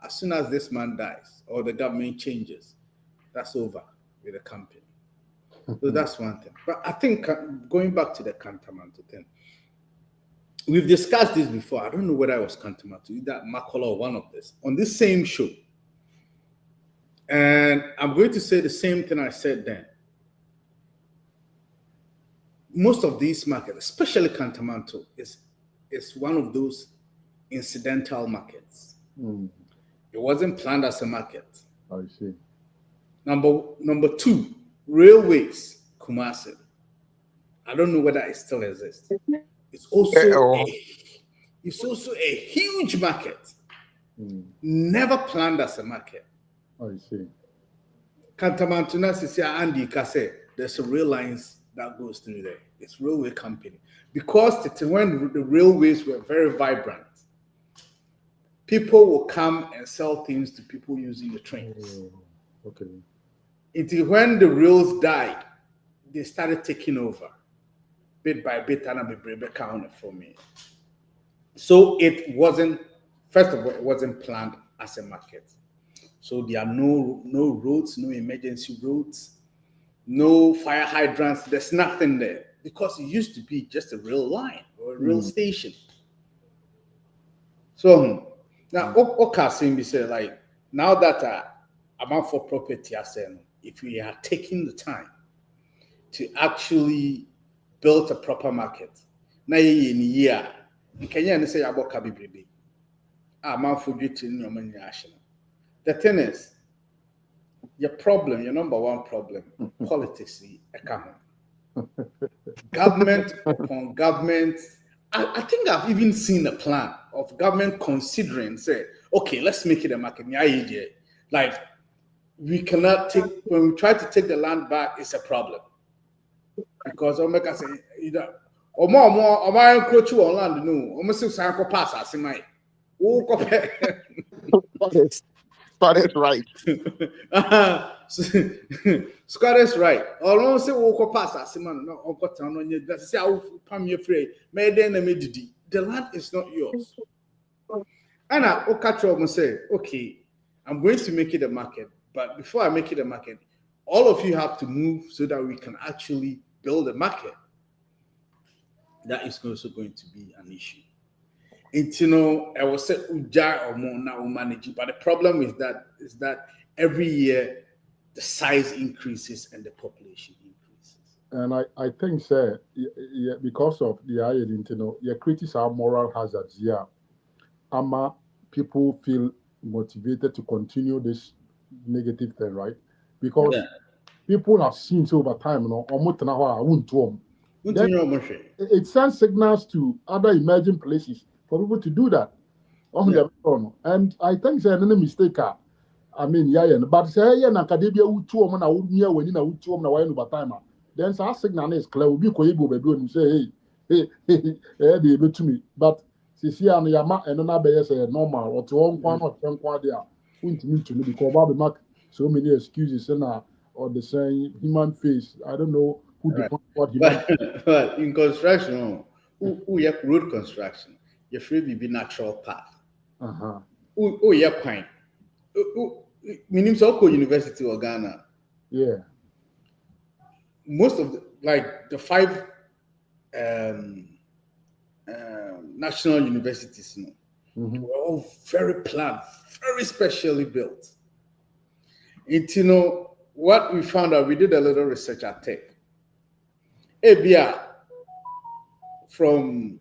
as soon as this man dies or the government changes, that's over with the company. So that's one thing. But I think going back to the Kantamanto thing, we've discussed this before. I don't know whether I was Kantamanto, either Makola or one of this, on this same show. And I'm going to say the same thing I said then. Most of these markets, especially Kantamanto, is one of those incidental markets. It wasn't planned as a market. I see. Number two, railways, Kumasi. I don't know whether it still exists. It's also a huge market. Never planned as a market. I see. Kantamantuna Sisia Andy Kase, there's a rail lines that goes through there. It's railway company. Because when the railways were very vibrant, people will come and sell things to people using the trains. Okay. Until when the rails died, they started taking over bit by bit and a counter for me. So it wasn't, first of all, it wasn't planned as a market. So there are no roads, no emergency roads, no fire hydrants. There's nothing there because it used to be just a rail line or a rail station. So now, Okasim said, like, now that I'm out for property, I said, if we are taking the time to actually build a proper market, now in a year, you can say about Kabibi. I'm out for getting your money. The thing is, your number one problem, politics, government upon government. I think I've even seen a plan of government considering, say, okay, let's make it a market. Like, we cannot take, when we try to take the land back, it's a problem. Because Omeka say, either, or more encroach on land, no, almost if I pass, I see my. That is right. Scott is right. Or don't say walk past as man, no, or got on you. That's how come you're free. May then the land is not yours. And I Okacho say, okay, I'm going to make it a market, but before I make it a market, all of you have to move so that we can actually build a market. That is also going to be an issue. I will say Uja or more now manage it, but the problem is that every year the size increases and the population increases. And I think, sir, because of the IED, you criticize moral hazards. Yeah, people feel motivated to continue this negative thing, right? Because people have seen over time, it sends signals to other emerging places for people to do that. And I think it's an mistake. I mean, but say, academia then our signal is clear. We'll be and say, hey, they to me. But see, and Yama and another say normal or to one or there. Wouldn't mean to me because Bobby Mark so many excuses or the same human face. I don't know who defines what human. But in construction, who have road construction, you're free to be natural path. Oh, yeah, quite. Meaning Soko University of Ghana. Yeah. Most of the 5 national universities, were all very planned, very specially built. What we found out, we did a little research at Tech. ABIA, from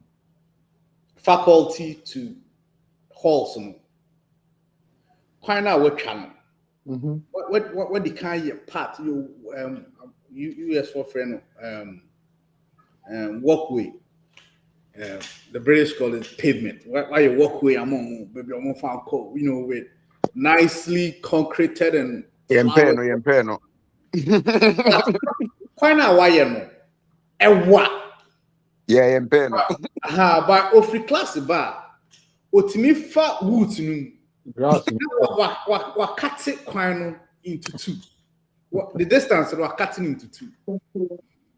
faculty to halls, quite what channel. What the kind of part US for friend walkway. The British call it pavement. Why you walkway among baby with nicely concreted and Yempeno. quite now why what? Yeah, yempeno. But ofri class bar otimi fa wood Grass. what cut it into two. The distance we are cutting into two.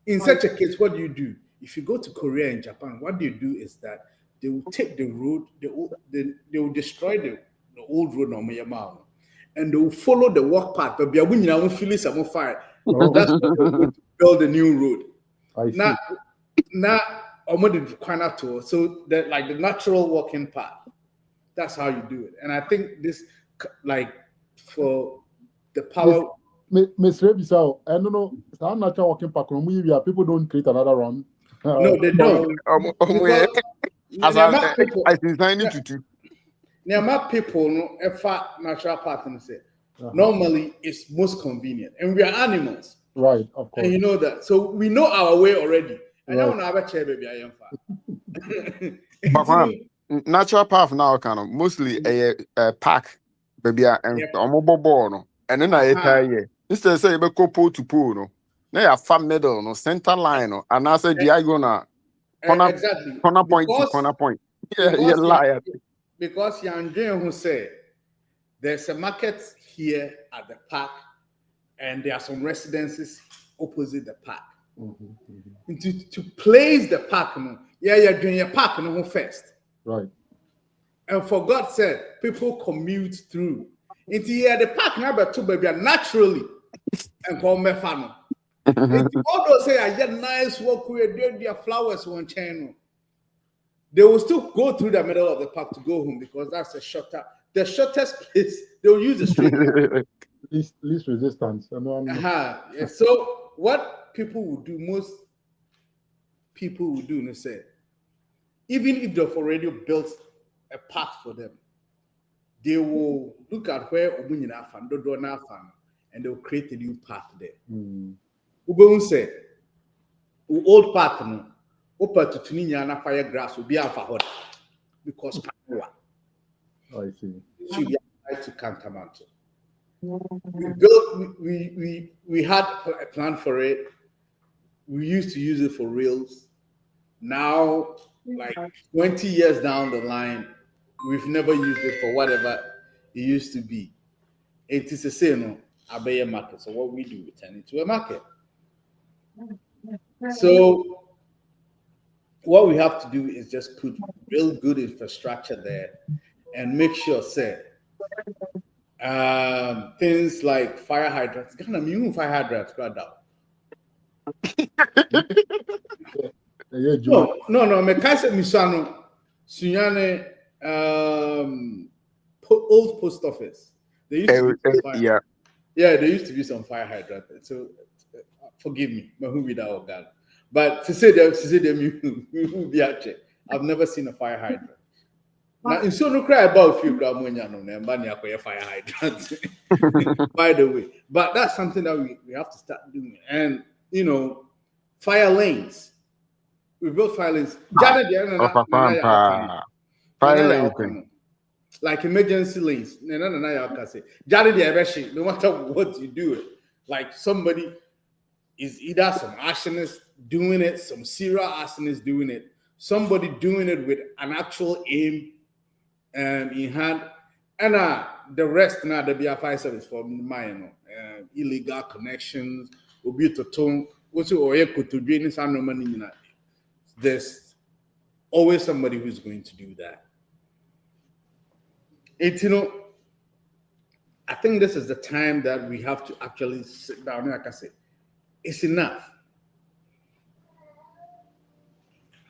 In such a case, what do? If you go to Korea and Japan, what they do is that they will take the road, they will destroy the old road on Myanmar, and they will follow the walk path. But we are going to feel some fire. That's why they're going to build a new road. I see. Now, so that like the natural walking path. That's how you do it. And I think this, like, for the power. Miss Rebisa, I don't know. It's not natural walking park. People don't create another run. No, they don't. As I designed it to do. Now, people know if natural path and say normally it's most convenient, and we are animals, right? Of course, and you know that. So we know our way already. And right. I want to have a chair, baby. I am far. Natural path now kind of mostly a park, baby, and a mobile ball, and then I tell instead of say you go pole to pole, no. Now you farm middle, no center line, no, and I say diagonal, corner point to corner point. Yeah, liar. Because Yandre who said there's a market here at the park, and there are some residences opposite the park. To place the park, you're doing your park first. Right. And for God's sake, people commute through. Into the park number 2, baby, naturally. And call me fan. All those say I get nice walk with their flowers one channel. They will still go through the middle of the park to go home because that's the shortest place. They'll use the street. least resistance. Yeah. So what people will do, most people will do, they say, even if they've already built a path for them, they will look at where Obunyina fan, Dodona fan, and they'll create a new path there. Ubun say, old path no, open to Tuninia na fire grass will be alpha hot because power. I see. Should be applied to Cantamanto. We built, we had a plan for it. We used to use it for rails. Now, like 20 years down the line, we've never used it for whatever it used to be. It is a say no, a market. So what we do, we turn it to a market. So what we have to do is just put real good infrastructure there and make sure, say, things like fire hydrants. Fire hydrants, got out. No. Mekasa Misano, Sunyane, old post office. They used to be fire. There used to be some fire hydrant. So forgive me, but to say them, I've never seen a fire hydrant. Now, in so no cry about few gram when you know, fire hydrant. By the way, but that's something that we have to start doing, and fire lanes. We built fire lanes. Fire lanes. Like emergency lanes. No matter what you do, like somebody is either some arsonist doing it, some serial arsonist doing it, somebody doing it with an actual aim in hand, and the rest now there be a fire service for mine, illegal connections, there's always somebody who's going to do that. It's, I think this is the time that we have to actually sit down and, like I say, it's enough.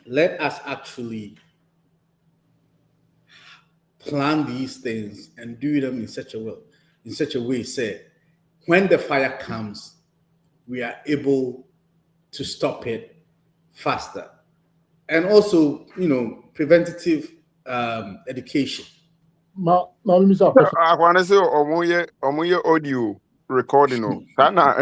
let us actually plan these things and do them in such a way, say, when the fire comes, we are able to stop it faster. And also, preventative education. Mr. I want to say, omuye audio recording. No, Sana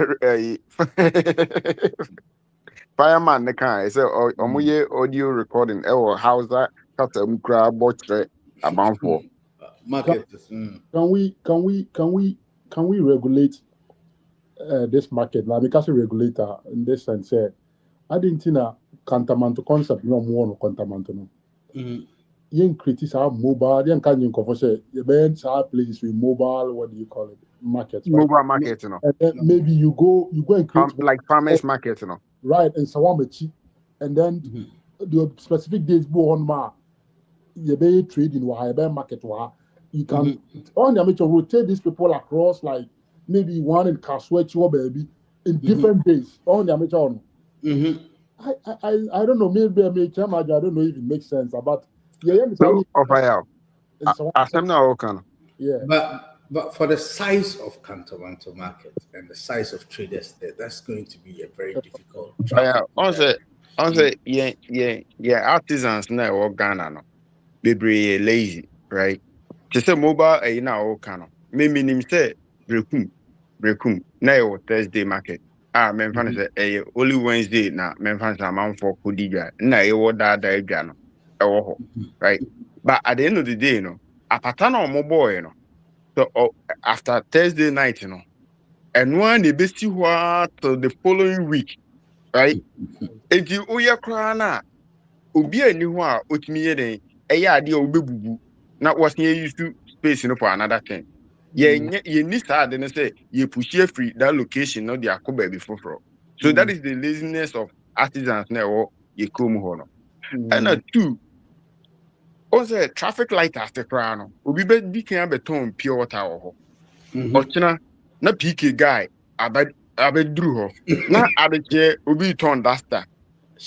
fireman. The kind. I say, omuye audio recording. How's that? Cut them grab bottle about for Market. Can we regulate this market? Now, because a regulator in this sense, I didn't think a Cantamanto concept, more no Cantamanto. Young critics are mobile, young can you say, the bands are places with mobile, what do you call it? Markets. Right? mobile market, And then maybe you go and create like farmers market, right, and Sawamachi, and then the specific days go on ma. You be trading where you market where you can on the amateur rotate these people across, like maybe one in Kaswechi baby in different days on the amateur. I don't know, maybe I don't know if it makes sense, but so yeah. But for the size of Cantamanto market and the size of traders there, that's going to be a very difficult. Also, artisans now or Ghana no, be lazy, right? Just a mobile now kind maybe say brekum now Thursday market. Men say only Wednesday na men fan amount for Kodiga. Na that right? But at the end of the day, a pattern on mobile, so after Thursday night, and one the best what the following week, right? And you oya krana, ubi a new one, which me then a idea will be not was near used to space for another thing. You need to then say you push your free that location, not the Akobe before. So that is the laziness of artisans now or you come home. And two. Also, traffic light at the crown. Ubi be can beton pure water or Ochina, na PK guy, I drew her. Na abe ubi turn duster.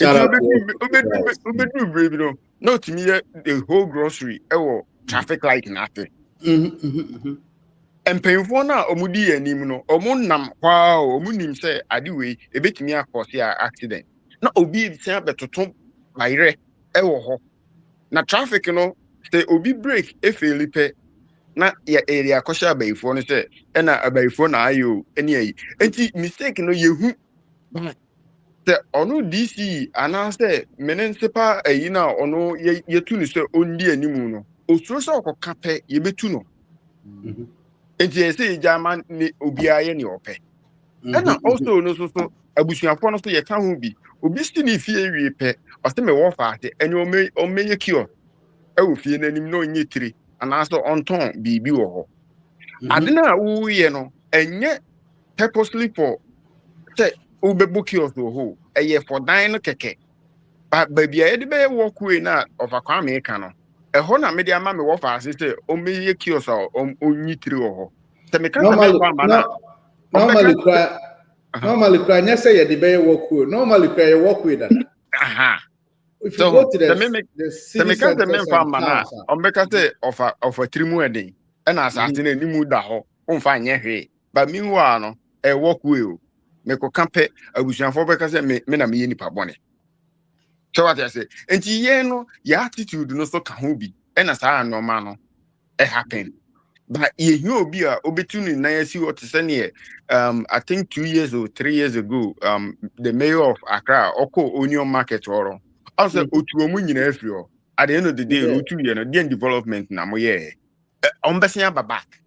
Ubi no to me the whole grocery traffic light nothing. And painful na omudi animno, omunam wow, omunim say adiwe, a bit me a cause accident. Na obi say beton by re na traffic say obi break efelipe na ya area kosha abayifo no say na abayifo na ayo eni enti mistake no yehu say ono DC ana say municipal na ono yetu ni say ondi animu no osuro say okoka pe yebetu no enti say jama ni obi aye ni ope na also no so abusuafo no so ye ka ho bi obi stini fie wie pe o se me wo faate eni o meye kio e wo fie nanim no nyi tiri anaso onton bibi wo ho ade na wo ye no enye purposely for say wo be book kio so ho eye for dan no keke ba bia e de be work way na of akwa me ka no e ho na me de ama me wo faase say o meye kio so onyi tiri wo ho se me ka me kwa mana normally cry say you the be work way normally cry work way that if you go to the city center of a trimu eden and as at na nimu da ho onfa nye hwe but meanwhile no e work way o me ko kampe abusuanfo be ka say me na me nipa bone so what I say enti ye no your attitude no so ka ho bi and as a normal no e happen but ye obi a obetunu na yasi what say ne I think 2 years or 3 years ago the mayor of Accra oko onion market oro also otuomu nyina afio at the end of the day otu ye no the development na mo ye ombesia back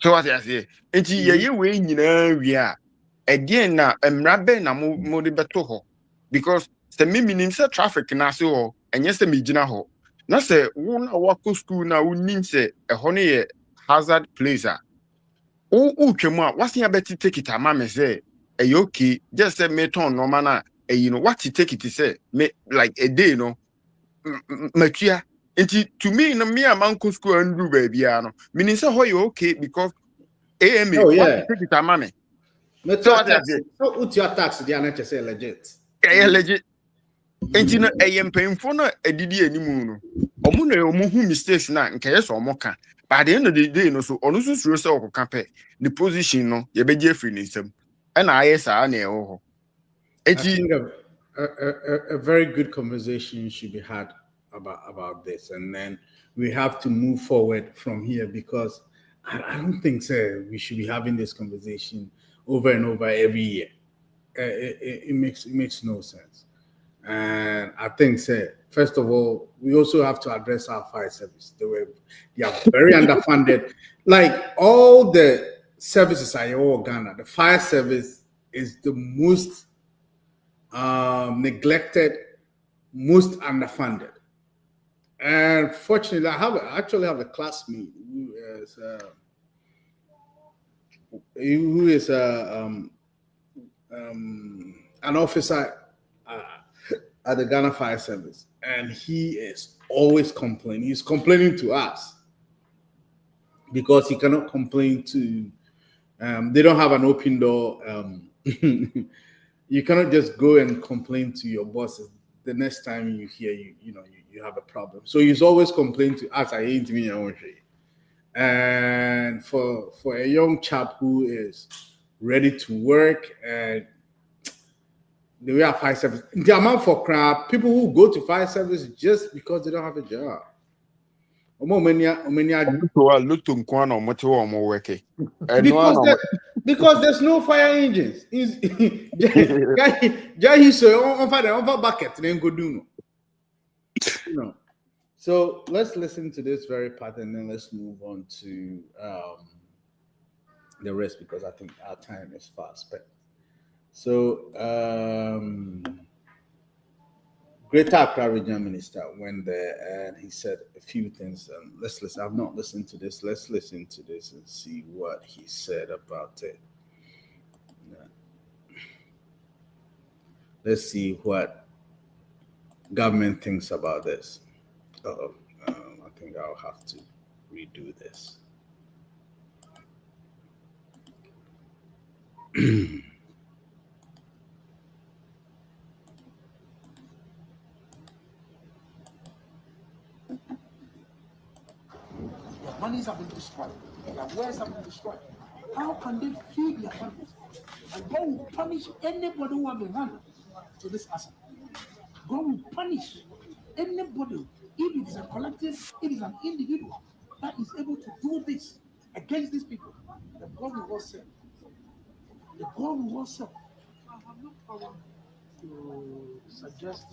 so what I say enti ye we nyina wi a again na emrabe na mo de beto ho because the meaning say traffic na se ho enye se me gina ho na se wo na wako school na unim se ho ne ye hazard place a o twemu a wase ya beti take it ama me say okay just say me turn normal na what you take it to say me like a day matua enti to me no me amanko school andu baby no meaning say how you okay because AMA what take it ama me so what's your tax the NHS legit legit Enti no mpanyimfo no adidi animu no. Omo na omo hu mistakes na nke yes omo ka. But at the end of the day no so ono so suro se okoka pe the position no ye beje free ni nsam. E na aye saa na e ho. I Enti think a very good conversation should be had about this, and then we have to move forward from here because I don't think we should be having this conversation over and over every year. It makes no sense. And I think, first of all, we also have to address our fire service. They are very underfunded. Like all the services are in Ghana, the fire service is the most neglected, most underfunded. And fortunately, I actually have a classmate who is an officer at the Ghana Fire Service, and he is always complaining. He's complaining to us because he cannot complain to. They don't have an open door. You cannot just go and complain to your bosses the next time you hear you have a problem. So he's always complaining to us. I hate me. And for a young chap who is ready to work and the way fire service, the amount for crap, people who go to fire service just because they don't have a job. Because there's no fire engines. So let's listen to this very part and then let's move on to the rest because I think our time is fast spent. So Greater Accra Regional Minister went there and he said a few things. Let's listen. I've not listened to this. Let's listen to this and see what he said about it. Let's see what government thinks about this. I think I'll have to redo this. Their monies have been destroyed. Their wares have been destroyed. How can they feed their families? And God will punish anybody who has been handed to this asset. God will punish anybody, if it is a collective, if it is an individual that is able to do this against these people. The God will also serve. The God will also. I have no power to suggest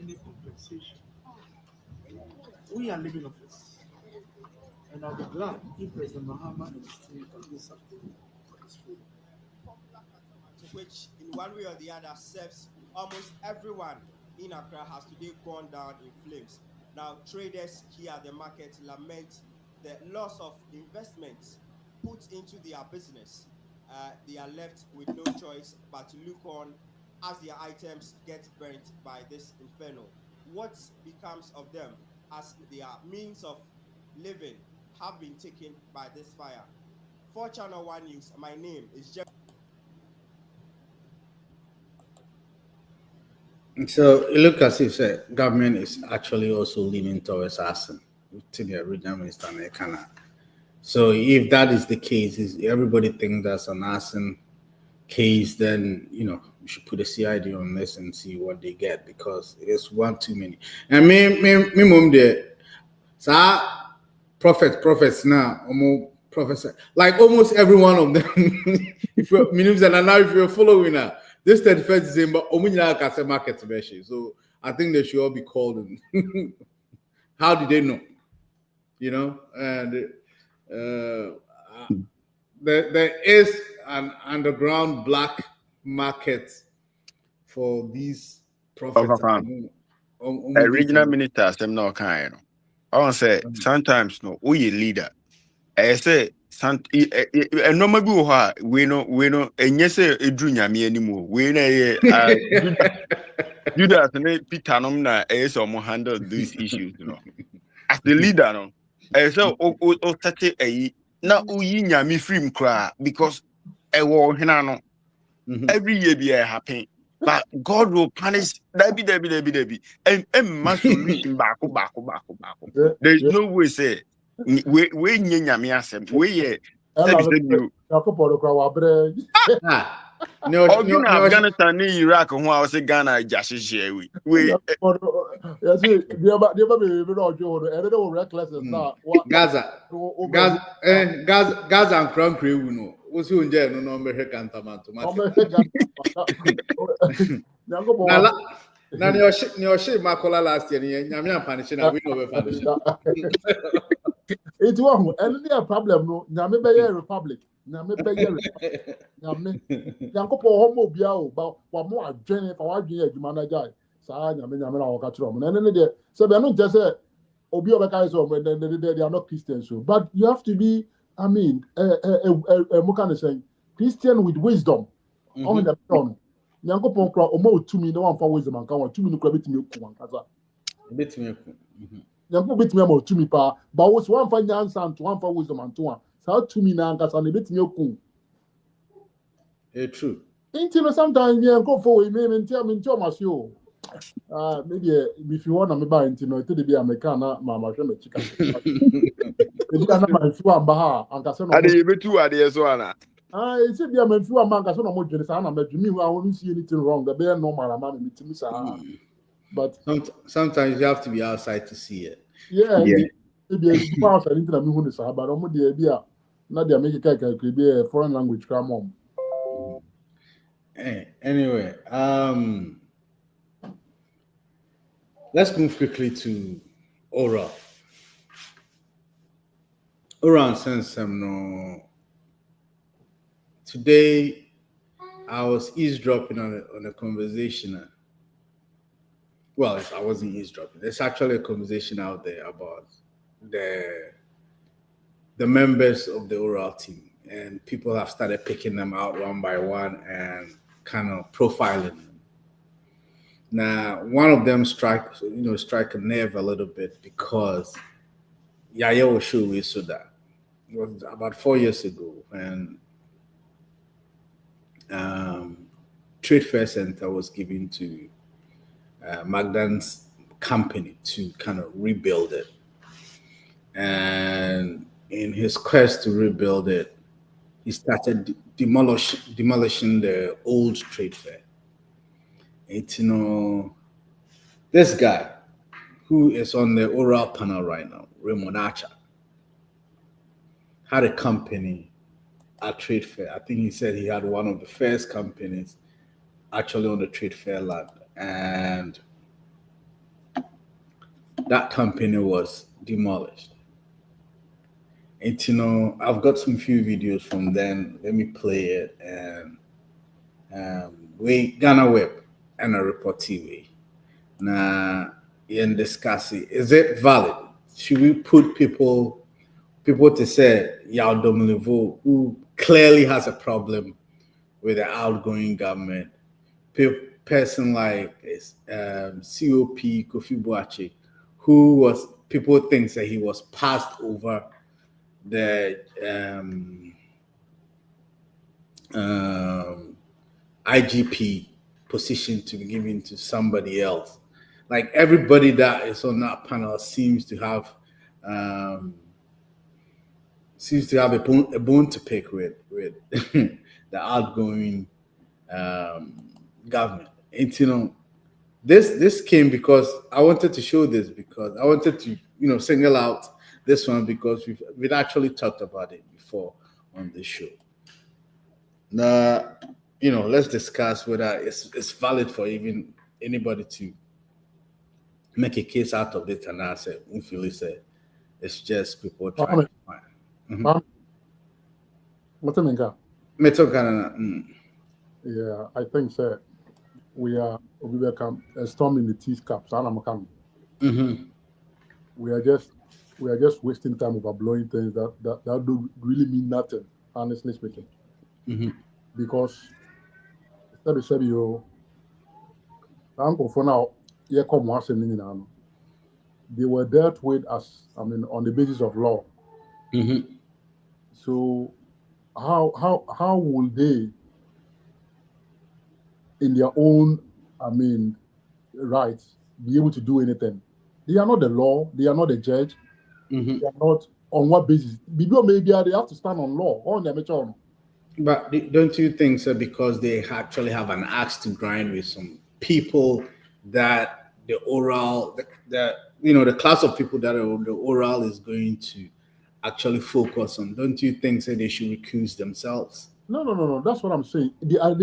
any compensation. We are living off this. And I'll be glad if President Mahama and his team can do something for this freedom. Which, in one way or the other, serves almost everyone in Accra has today gone down in flames. Now, traders here at the market lament the loss of investments put into their business. They are left with no choice but to look on as their items get burnt by this inferno. What becomes of them as their means of living have been taken by this fire? For Channel One News, my name is Jeff. So it looks as if the government is actually also leaning towards arson to the regional minister. So if that is the case, everybody thinks that's an arson case, then we should put a CID on this and see what they get because it's one too many. And me mom there, so prophets now, professor, like almost every one of them. if you're following her. This 31st December, Omunyaka market special. So I think they should all be called. How did they know? And there is an underground black market for these prophets. Regional ministers, them no kind. I want to say sometimes no, we leader. I say. And no maybe we know and yes edru nyame animu we na Judas and Peter na omo handle these issues as the leader no so o tete na uyi nyame free kra because e wo hena no every year be happen But God will punish Debbie. And my solution back. Yeah, There's yeah. no way say we nyamiasem. We Ella Jacopo the crowd. No, Afghanistan ni Iraq who I was Ghana Jashishi. We Yes, the other baby, no, Joe, and they were reckless as that. Gaza and Crown Crew, no. Was who in jail, no number cantamanto. Now, your ship, Macola last year, and Yamian punishing, and we know we're punishing. It's one, and their problem, no, Yami Bay Republic. Yami Bay Yami. Yankopo Homo Biao, but what more Jenny for our year, Jumana. And then they so they're not just a when they are not Christians. So, but you have to be, I mean, saying Christian with wisdom. On the throne. Yanko Ponkra, Omo to me, no one for wisdom and come 2 minutes credit me. Bit me. Yanko bit me to me, pa, but was one for answer and 1 for wisdom and 2. So 2 minutes and a bit me. True. Intimate sometimes, Yanko for me and tell me, Thomas, you. Maybe if you want to buy into no, it be American, Mama, chicken. It's my few ambaha, and Cassano. Are you two ideas one? It's a dear man, few among Cassano Mojan, and I met me. I won't see anything wrong. The bear normal amount to me, but sometimes you have to be outside to see it. Yeah. Maybe a spouse and into the moon is but almost the idea. Not the American could be a foreign language cram. Anyway, let's move quickly to Oral. Oral sends some no. Today, I was eavesdropping on a conversation. Well, I wasn't eavesdropping. There's actually a conversation out there about the members of the Oral team, and people have started picking them out one by one and kind of profiling them. Now, one of them strike a nerve a little bit because Yaya Oshowe Suda. It was about 4 years ago when Trade Fair Center was given to Magdan's company to kind of rebuild it. And in his quest to rebuild it, he started demolishing the old trade fair. It's, this guy who is on the Oral panel right now, Raymond Archer, had a company at trade fair. I think he said he had one of the first companies actually on the trade fair land, and that company was demolished. It's, I've got some few videos from then. Let me play it. And we Ghana Web and a report TV. Now, in discussing, is it valid? Should we put people to say Yaw Dominivo, who clearly has a problem with the outgoing government, person like COP Kofi Boakye, who was, people think that he was passed over the IGP position to be given to somebody else. Like everybody that is on that panel seems to have a bone to pick with the outgoing government. And this came because I wanted to show this, because I wanted to single out this one because we've actually talked about it before on this show. Now, let's discuss whether it's valid for even anybody to make a case out of it, and I said, it's just people trying to find. Yeah, I think so. We become a storm in the teacup. We are just wasting time over blowing things that don't really mean nothing, honestly speaking. Because uncle for now, they were dealt with on the basis of law. So how will they in their own, rights, be able to do anything. They are not the law. They are not the judge. Mhm. They are not on what basis. Before maybe they have to stand on law. On the amateur. But don't you think so? Because they actually have an axe to grind with some people that the oral, the class of people that the oral is going to actually focus on. Don't you think so? They should recuse themselves? No. That's what I'm saying. They are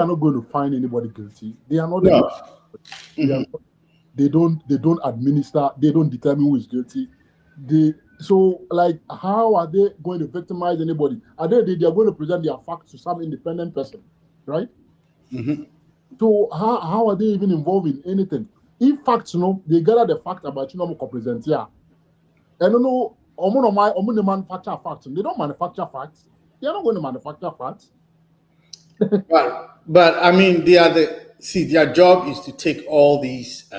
not going to find anybody guilty. They are not. No. They, are, they don't administer. They don't determine who is guilty. So like, how are they going to victimize anybody? Are they are going to present their facts to some independent person, right? Mhm. So how are they even involved in anything? If facts, they gather the fact about present here. And manufacture facts. They don't manufacture facts. They are not going to manufacture facts. But I mean, their job is to take all this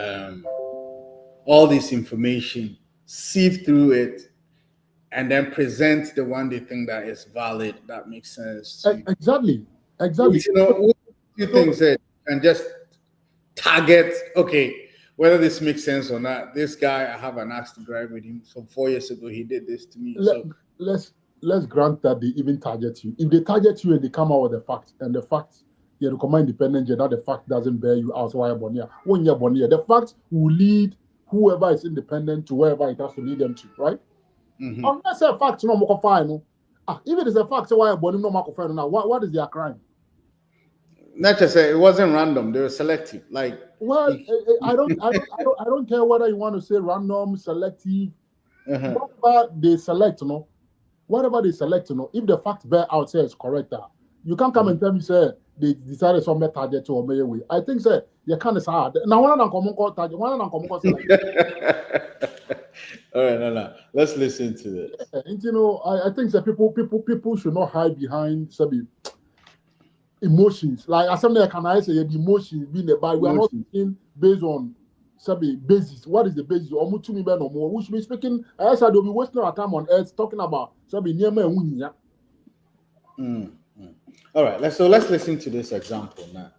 information, sieve through it, and then present the one they think that is valid, that makes sense. Exactly. What you think that and just target, okay, whether this makes sense or not. This guy, I have an axe to grind with him. So 4 years ago, he did this to me. Let's grant that they even target you. If they target you and they come out with the facts, and the facts, you recommend independent judge that the fact doesn't bear you out, why when you're born here, the facts will lead whoever is independent to wherever it has to lead them to, right? Mhm. Unless a fact, more fine. If it is a fact, so why born no more fine now? What is their crime? Not just say it wasn't random; they were selective. Like, well, I don't care whether you want to say random, selective, whatever they select, whatever they select, if the fact bear out says correct, you can't come and tell me say they decided some target to obey way. I think say you can't say hard. Now one of them come target, one of them come select. All right, no. Let's listen to this. And I think that people should not hide behind some emotions. Like as something can I say the emotions being the by we are not speaking based on basis. What is the basis? Or no more. We should be speaking. I said they'll be wasting our time on earth talking about near me. All right, let's listen to this example now.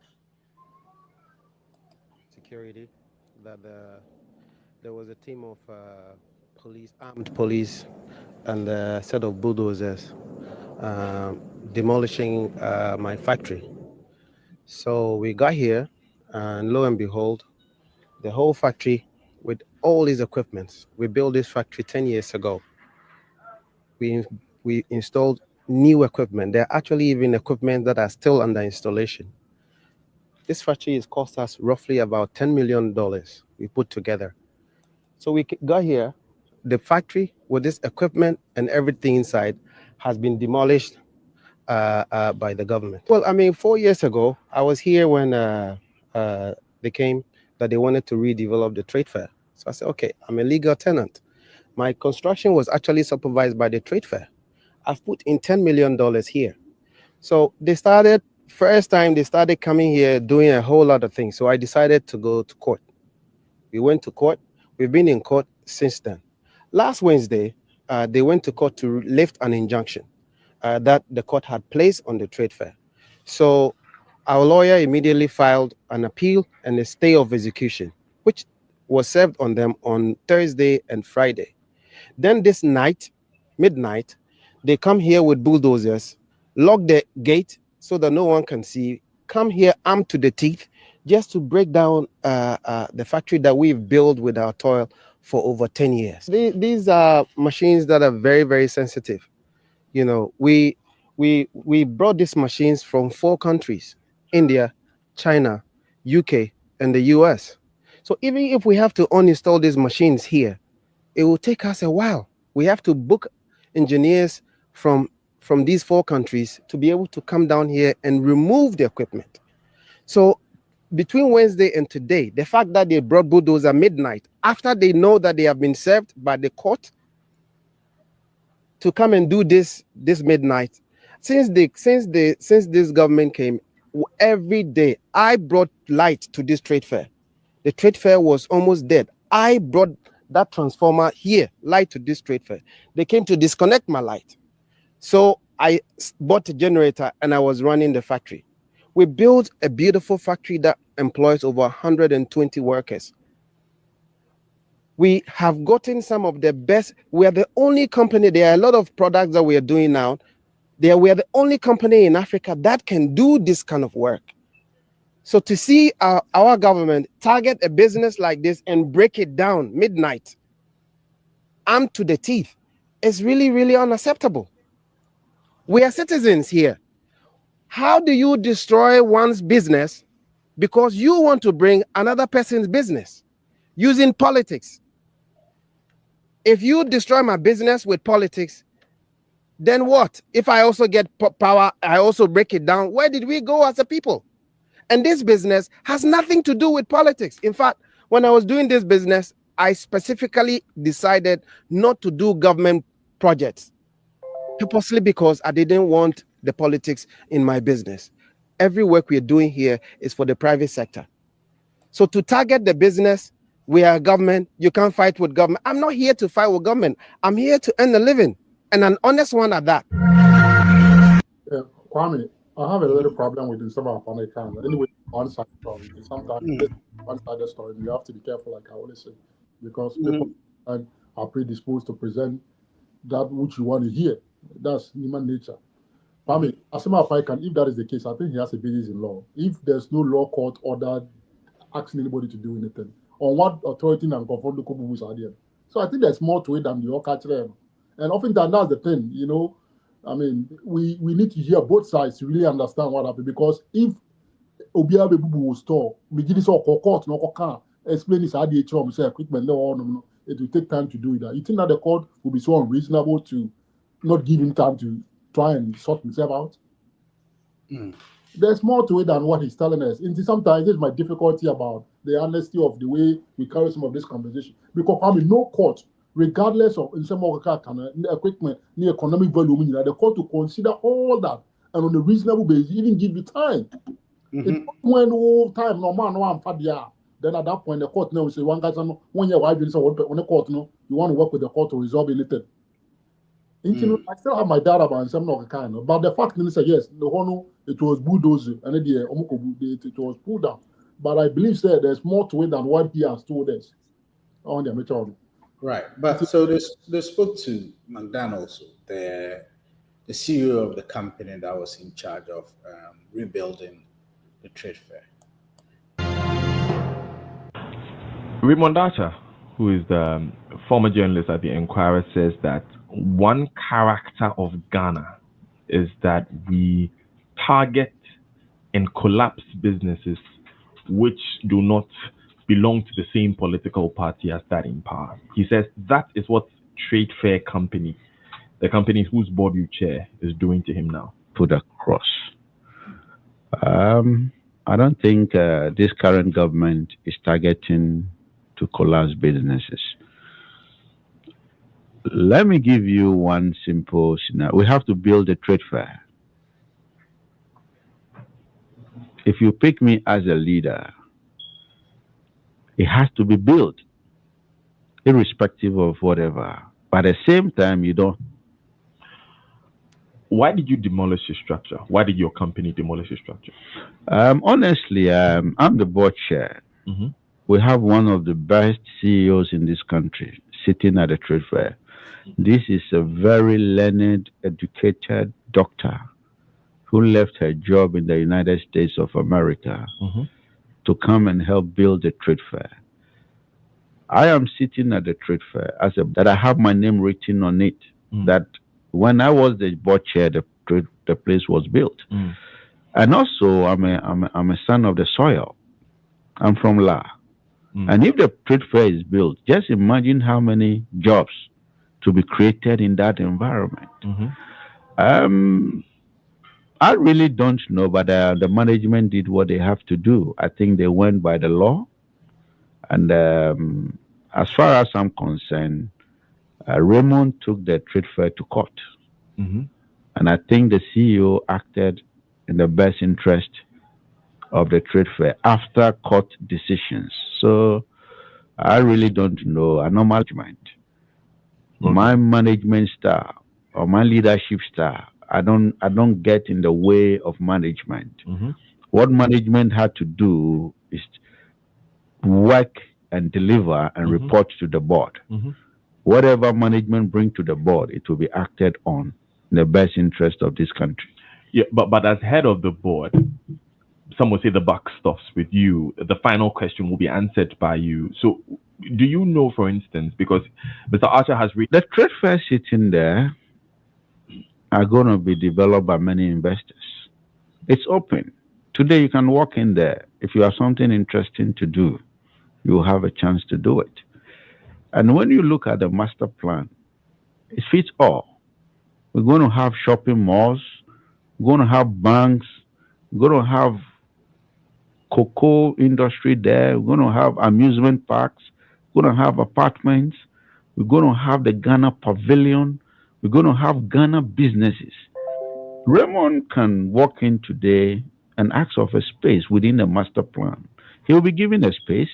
Security, that there was a team of armed police, and a set of bulldozers demolishing my factory. So we got here, and lo and behold, the whole factory with all these equipment. We built this factory 10 years ago. We installed new equipment. There are actually even equipment that are still under installation. This factory has cost us roughly about $10 million we put together. So we got here, the factory with this equipment and everything inside has been demolished by the government. Well, I mean, 4 years ago, I was here when they came that they wanted to redevelop the trade fair. So I said, okay, I'm a legal tenant. My construction was actually supervised by the trade fair. I've put in $10 million here. So first time they started coming here doing a whole lot of things. So I decided to go to court. We went to court. We've been in court since then. Last Wednesday, they went to court to lift an injunction that the court had placed on the trade fair. So our lawyer immediately filed an appeal and a stay of execution, which was served on them on Thursday and Friday. Then this night, midnight, they come here with bulldozers, lock the gate so that no one can see, come here armed to the teeth just to break down the factory that we've built with our toil for over 10 years. These are machines that are very, very sensitive. We brought these machines from 4 countries, India, China, UK, and the US. So even if we have to uninstall these machines here, it will take us a while. We have to book engineers from these 4 countries to be able to come down here and remove the equipment. So between Wednesday and today, the fact that they brought bulldozer midnight, after they know that they have been served by the court to come and do this midnight, since this government came, every day I brought light to this trade fair. The trade fair was almost dead. I brought that transformer here, light to this trade fair. They came to disconnect my light. So I bought a generator and I was running the factory. We built a beautiful factory that employs over 120 workers. We have gotten some of the best. We are the only company. There are a lot of products that we are doing now. We are the only company in Africa that can do this kind of work. So to see our government target a business like this and break it down midnight, armed to the teeth, is really, really unacceptable. We are citizens here. How do you destroy one's business because you want to bring another person's business using politics? If you destroy my business with politics, then what? If I also get power, I also break it down. Where did we go as a people? And this business has nothing to do with politics. In fact, when I was doing this business, I specifically decided not to do government projects, purposely because I didn't want the politics in my business. Every work we are doing here is for the private sector. So to target the business, we are government, you can't fight with government. I'm not here to fight with government. I'm here to earn a living, and an honest one at that. Kwame, I have a little problem with the Saba American. Anyway, one-sided story. Sometimes one-sided story. You have to be careful, like I always say, because people are predisposed to present that which you want to hear. That's human nature. Kwame, as a matter of fact, if that is the case, I think he has a basis in law. If there's no law court order asking anybody to do anything, on what authority and confront the Kubus are there. So I think there's more to it than the culture. And often that's the thing, you know. I mean, we need to hear both sides to really understand what happened, because if Obiabe Bubu will store, court no explain this IDH say equipment, no, it will take time to do that. You think that the court will be so unreasonable to not give him time to try and sort himself out? There's more to it than what he's telling us. And sometimes this is my difficulty about the honesty of the way we carry some of this conversation. Because I mean, no court, regardless of in some equipment, the economic value, the court to consider all that and on a reasonable basis, even give you time. When time no man no am then at that point the court now will say one guy when your wife is on the court no, you want to work with the court to resolve anything. I still have my doubt about some of the kind, but the fact is that yes, the one it was bulldozed and it was pulled down. But I believe that there's more to it than what he has told us on the amateur. Right, but so they spoke to McDonald also, the CEO of the company that was in charge of rebuilding the trade fair. Raymond Archer, who is the former journalist at the Enquirer, says that one character of Ghana is that we target and collapse businesses which do not belong to the same political party as that in power. He says that is what Trade Fair Company, the company whose board you chair, is doing to him now. Put across. I don't think this current government is targeting to collapse businesses. Let me give you one simple scenario. We have to build a trade fair. If you pick me as a leader, it has to be built, irrespective of whatever. But at the same time, you don't. Why did you demolish the structure? Why did your company demolish the structure? Honestly, I'm the board chair. We have one of the best CEOs in this country sitting at the trade fair. This is a very learned, educated doctor who left her job in the United States of America to come and help build the trade fair. I am sitting at the trade fair that I have my name written on it. That when I was the board chair, the place was built. And also, I'm a son of the soil. I'm from La. And if the trade fair is built, just imagine how many jobs to be created in that environment. I really don't know, but the management did what they have to do. I think they went by the law. And as far as I'm concerned, Raymond took the trade fair to court. And I think the CEO acted in the best interest of the trade fair after court decisions. So I really don't know. I know management. My management style or my leadership style, I don't get in the way of management. What management had to do is work and deliver and report to the board. Whatever management bring to the board, it will be acted on in the best interest of this country. Yeah, but as head of the board, some would say the buck stops with you. The final question will be answered by you. So, do you know, for instance, because Mr. Archer has the trade fair sitting there are going to be developed by many investors. It's open. Today, you can walk in there. If you have something interesting to do, you will have a chance to do it. And when you look at the master plan, it fits all. We're going to have shopping malls, we're going to have banks, we're going to have cocoa industry there, we're going to have amusement parks, we're going to have apartments, we're going to have the Ghana Pavilion, we're going to have Ghana businesses. Raymond can walk in today and ask of a space within the master plan. He will be given a space.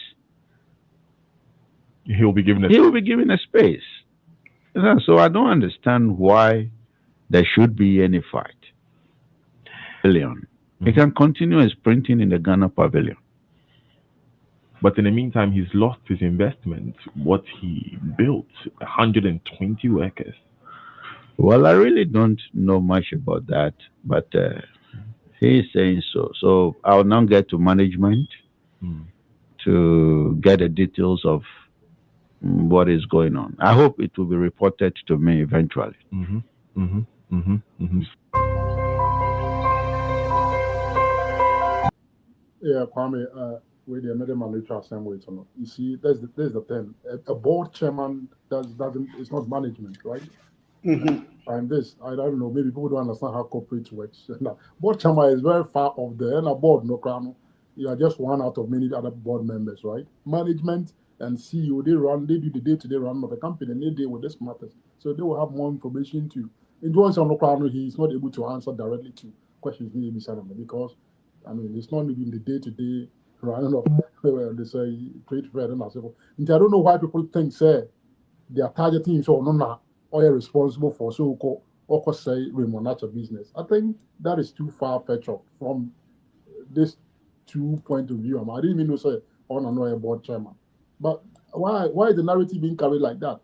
He will be given a space. So I don't understand why there should be any fight. Pavilion. He can continue his printing in the Ghana Pavilion. But in the meantime, he's lost his investment, what he built, 120 workers. Well, I really don't know much about that, but he is saying so. So I'll now get to management to get the details of what is going on. I hope it will be reported to me eventually. Yeah, Kwame, with the Madam Neutral Assembly, you see, there's the thing. A board chairman doesn't. It's not management, right? And this, I don't know. Maybe people don't understand how corporate works. Board chairman is very far off there, and a board no crown. You are just one out of many other board members, right? Management and CEO, they do the day-to-day run of the company, and they deal with this matters. So they will have more information too. In John's on the crown, he is not able to answer directly to questions needed beside him because, I mean, it's not even the day-to-day running of they say trade fair and so. I don't know why people think say they are targeting so no or are responsible for so-called or say Raymond Archer business. I think that is too far-fetched from this two point of view. I didn't even know say on another board chairman. But why is the narrative being carried like that?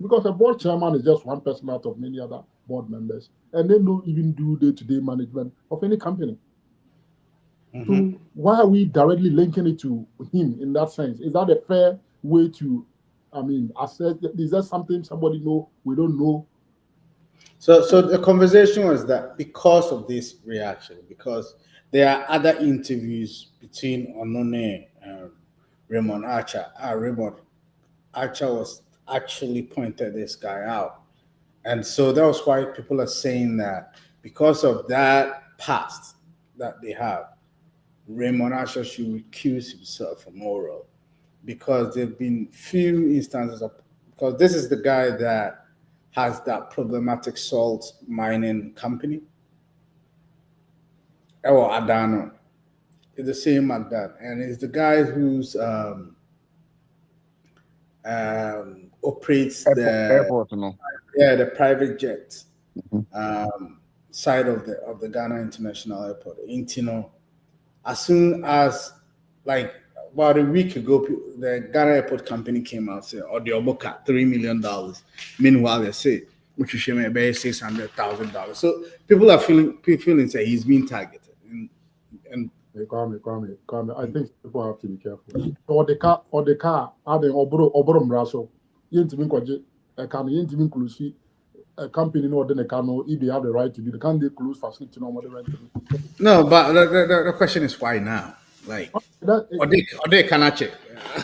Because a board chairman is just one person out of many other board members, and they don't even do day-to-day management of any company. So why are we directly linking it to him in that sense? Is that a fair way to, I mean, assess? Is that something somebody know we don't know? So the conversation was that because of this reaction, because there are other interviews between Onone and Raymond Archer. Raymond Archer was actually pointed this guy out. And so that was why people are saying that because of that past that they have, Raymond Archer should recuse himself from Oral, because there have been few instances of, because this is the guy that has that problematic salt mining company. Or Adano. It's the same like that. And it's the guy who's operates airport, no? The private jet side of the Ghana International Airport, Intino. As soon as, like, about a week ago, the Ghana Airport Company came out saying, "Oh, the Oboka, $3 million." Meanwhile, they say, which is $600,000. So people are feeling say he's being targeted. And Kwame. I think people have to be careful. Or the car, are the Obrom Raso. Yintimin Kulusi, a company no then if they have the right to do, they can't close facility no more. No, but the question is why now? Like, or they cannot check.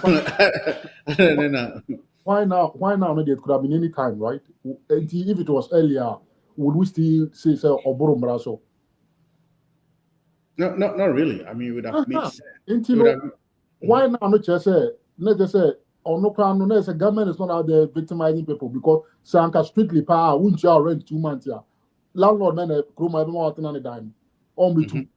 No. Why now? No, it could have been any time, right? If it was earlier, would we still say Oboro Braso? No, not really. I mean, it would have made sense. Why now? Not just say, let's just say, or no crime, no, the government is not out there victimizing people because Sanka strictly power, won't you rent 2 months here? Landlord, man, Chroma, everyone out on a dime. Only two.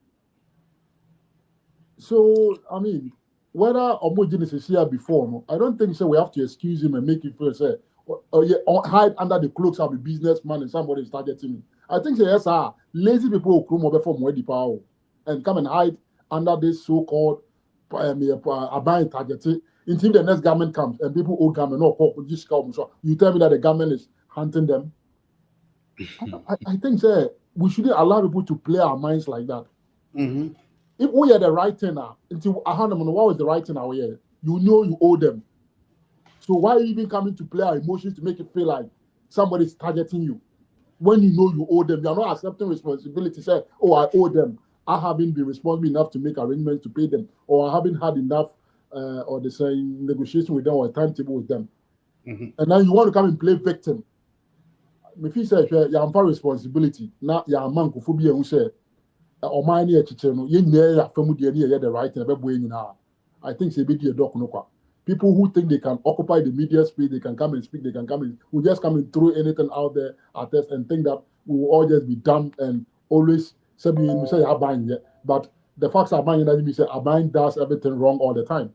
So, I mean, whether homogeneous is here before, no, I don't think so. We have to excuse him and make him feel say, hide under the cloaks of a businessman and somebody is targeting me. I think yes, lazy people will come over from where the power and come and hide under this so-called Aban target. Until the next government comes and people owe government, you tell me that the government is hunting them. I think we shouldn't allow people to play our minds like that. Mm-hmm. If we are the right thing now, until what was the right thing now? You know you owe them. So why are you even coming to play our emotions to make it feel like somebody's targeting you? When you know you owe them, you're not accepting responsibility. Say, oh, I owe them. I haven't been responsible enough to make arrangements to pay them, or I haven't had enough, or the same negotiation with them or a timetable with them. Mm-hmm. And then you want to come and play victim. If you say you have responsibility, now you are man who be who say, or my near chicheno, you near family near the right and I think it's a big doc no. People who think they can occupy the media space, they can come and speak, they can come and we just come and throw anything out there at us and think that we will all just be dumb and always say buying it. But the facts are buying that means Abine does everything wrong all the time.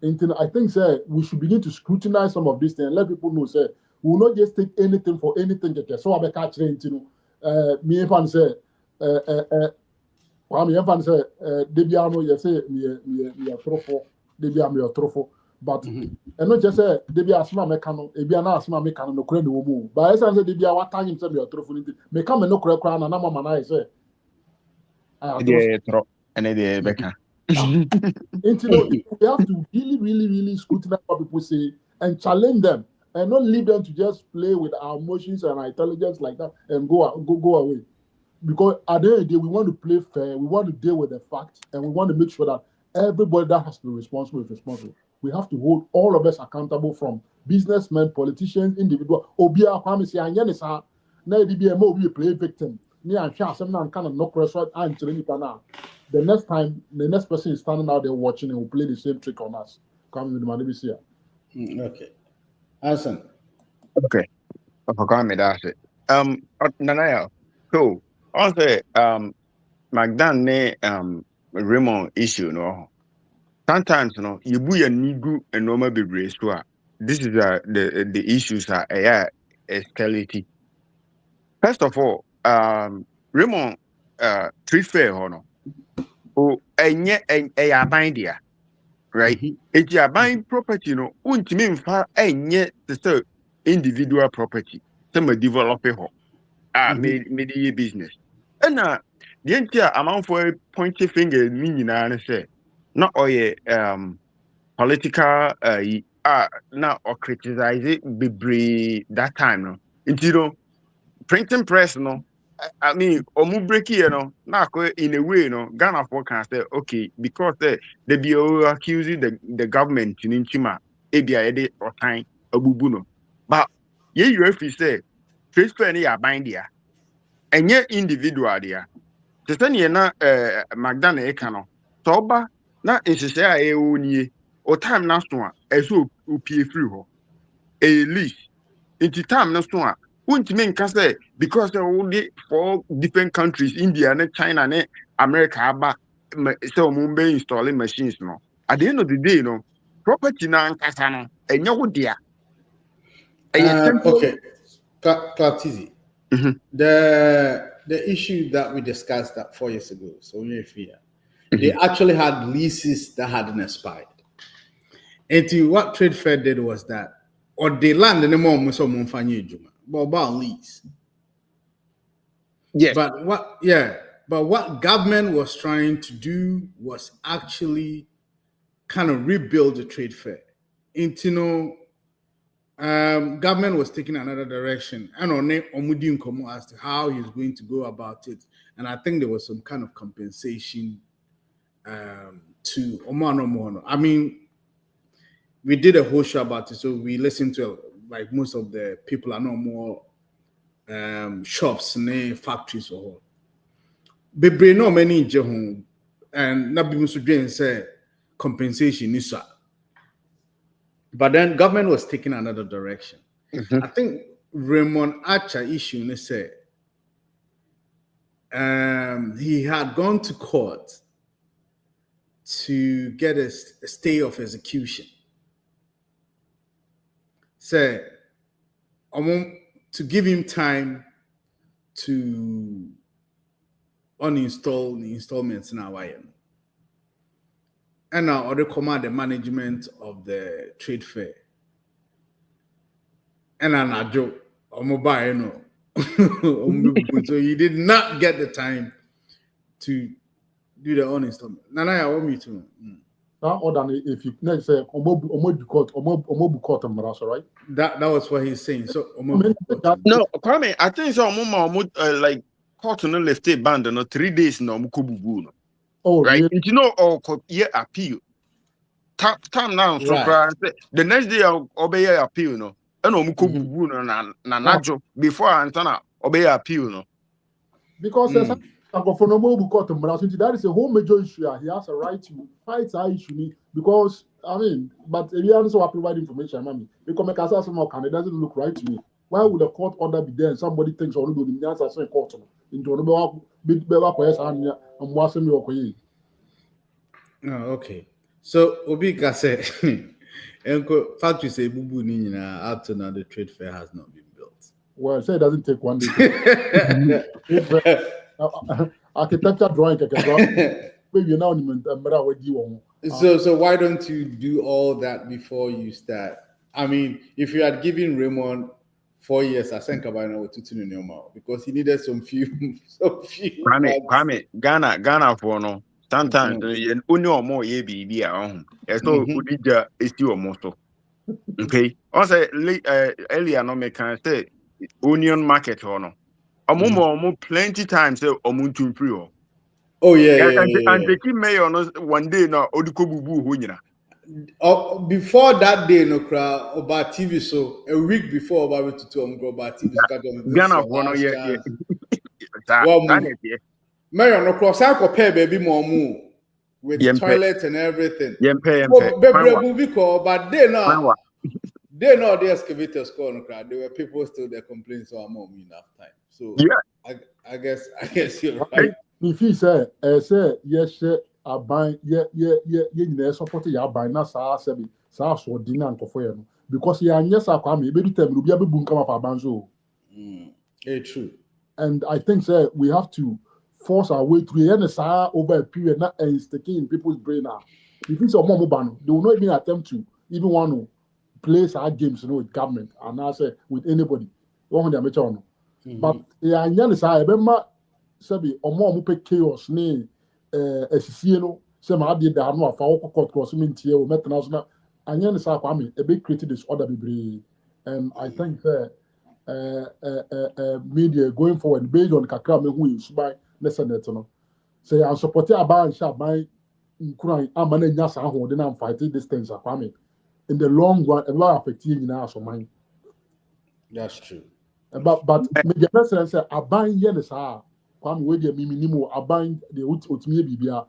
And I think we should begin to scrutinize some of these things and let people know we will not just take anything for anything. So I catch me if I say Debiano, you say me a trophy. Debi a trophy, but and not just say Debi asma mekano, Ebiana asma mekano no kure no mu. But I say Debi what time him say me a trophy. Me come no kure kura na na mama na say. We have to really scrutinize what people say and challenge them and not leave them to just play with our emotions and our intelligence like that and go away. Because at the end of the day, we want to play fair, we want to deal with the facts, and we want to make sure that everybody that has to be responsible is responsible. We have to hold all of us accountable, from businessmen, politicians, individuals. Obia Kwame say anya nisa na di be mo be play victim. Ni ahwa asem na nka na no crossword and na. The next time the next person is standing out there watching and will play the same trick on us. Come with the money this year. Okay. Hassan. Okay. Nanaya. So also Magdan ne Raymond issue no. Sometimes you buy a nigu and normal be so this is the issues are escalating. First of all, Raymond treat fair no. Oh, a bind there, right? It's a buying property, untimi mfa the individual property. Some developer media business. And the entire amount for pointy finger meaning and say not all political now or criticize it be that time no. It's printing press no. I mean, omu break here no. Now in a way Ghana for can say okay because they be accusing the government in Chima ABI or time abubu no. But you if you say trade fair ni bind there. And yet individual there. The thing na Magdana Ekano. Toba na insist nie or time na so a so upie free ho. A lease. Into time na so won't mean say because they're only 4 different countries, India and China and America, but so Mumbai installing machines no. At the end of the day, property na kasano and you dear. Okay. Clartizi. The issue that we discussed 4 years ago, so they actually had leases that hadn't expired. And what Trade Fair did was that, or they land in the moment but about lease. Yes. But what government was trying to do was actually kind of rebuild the Trade Fair. Government was taking another direction and on Omudi Nkomo as to how he's going to go about it. And I think there was some kind of compensation to Omano. I mean, we did a whole show about it, so we listened to like most of the people are no more shops and factories or all. Bebre no many in and not be much say compensation is. But then government was taking another direction. I think Raymond Archer issue said he had gone to court to get a stay of execution. Say, I want to give him time to uninstall the installments now. And now order command the management of the trade fair. And I joke on mobile, so you did not get the time to do the own installment. Nana, I want me to. Now, other if you next say omo court, right? That was what he's saying. So no, Kwame, I think so. Like court no left a band no 3 days no mukububu no. Oh, right. Really? You know, or yeah appeal. Time now, so the next day I'll obey appeal no. And mukububu no na najo before Antana obey appeal no. Because that is a whole major issue. He has a right to fight that issue because I mean, but if you also provide information, mommy, because make us more can it doesn't look right to me. Why would the court order be there and somebody thinks only the answer say court into okay. So Obika said Enko factory say bubu ni up to now the trade fair has not been built. Well, say it doesn't take 1 day. Architecture drawing, maybe now so why don't you do all that before you start? I mean, if you had given Raymond 4 years, I think about now to because he needed some few. Kwame, Ghana for no. Sometimes only or more ye be home. As no udija is still almost. Okay. Also, earlier no make can say Union Market or no. Omo plenty times say omuntu free. Oh yeah. And the key mayor one day now odikobubu ho nyina. Before that day no cry about TV so a week before about to about TV Ghana for no yeah. Mayor no cross I pay baby momu with toilet and everything. Yempe. But they know the excavators call no there were people still there complaining so I'm not enough time. So yeah, I guess you're right. If he say yes, I buy you support ya buy na sa so dinner and for because ya yes I come be tell me be boom come up abanzo. True. And I think say we have to force our way through over a period not sticking in people's brain now. If it's a mobile, they will not even attempt to even want to play our games, with government and I say with anybody. But yeah, I remember sabi omo pe chaos ni esisie no say ma ade da no afa wo court cross mintie o metna so na anya ne sa kwa me e be create disorder bebre. And I think media going forward based on kakra me hu isubai na senate no say I support aban sha ban nkuran amana nya sa ho de na fight distance akwa me in the long run it will affect you na so man. That's true. But media person say aban ye ne sa Kwame we dey minimum aban the ultimate bibia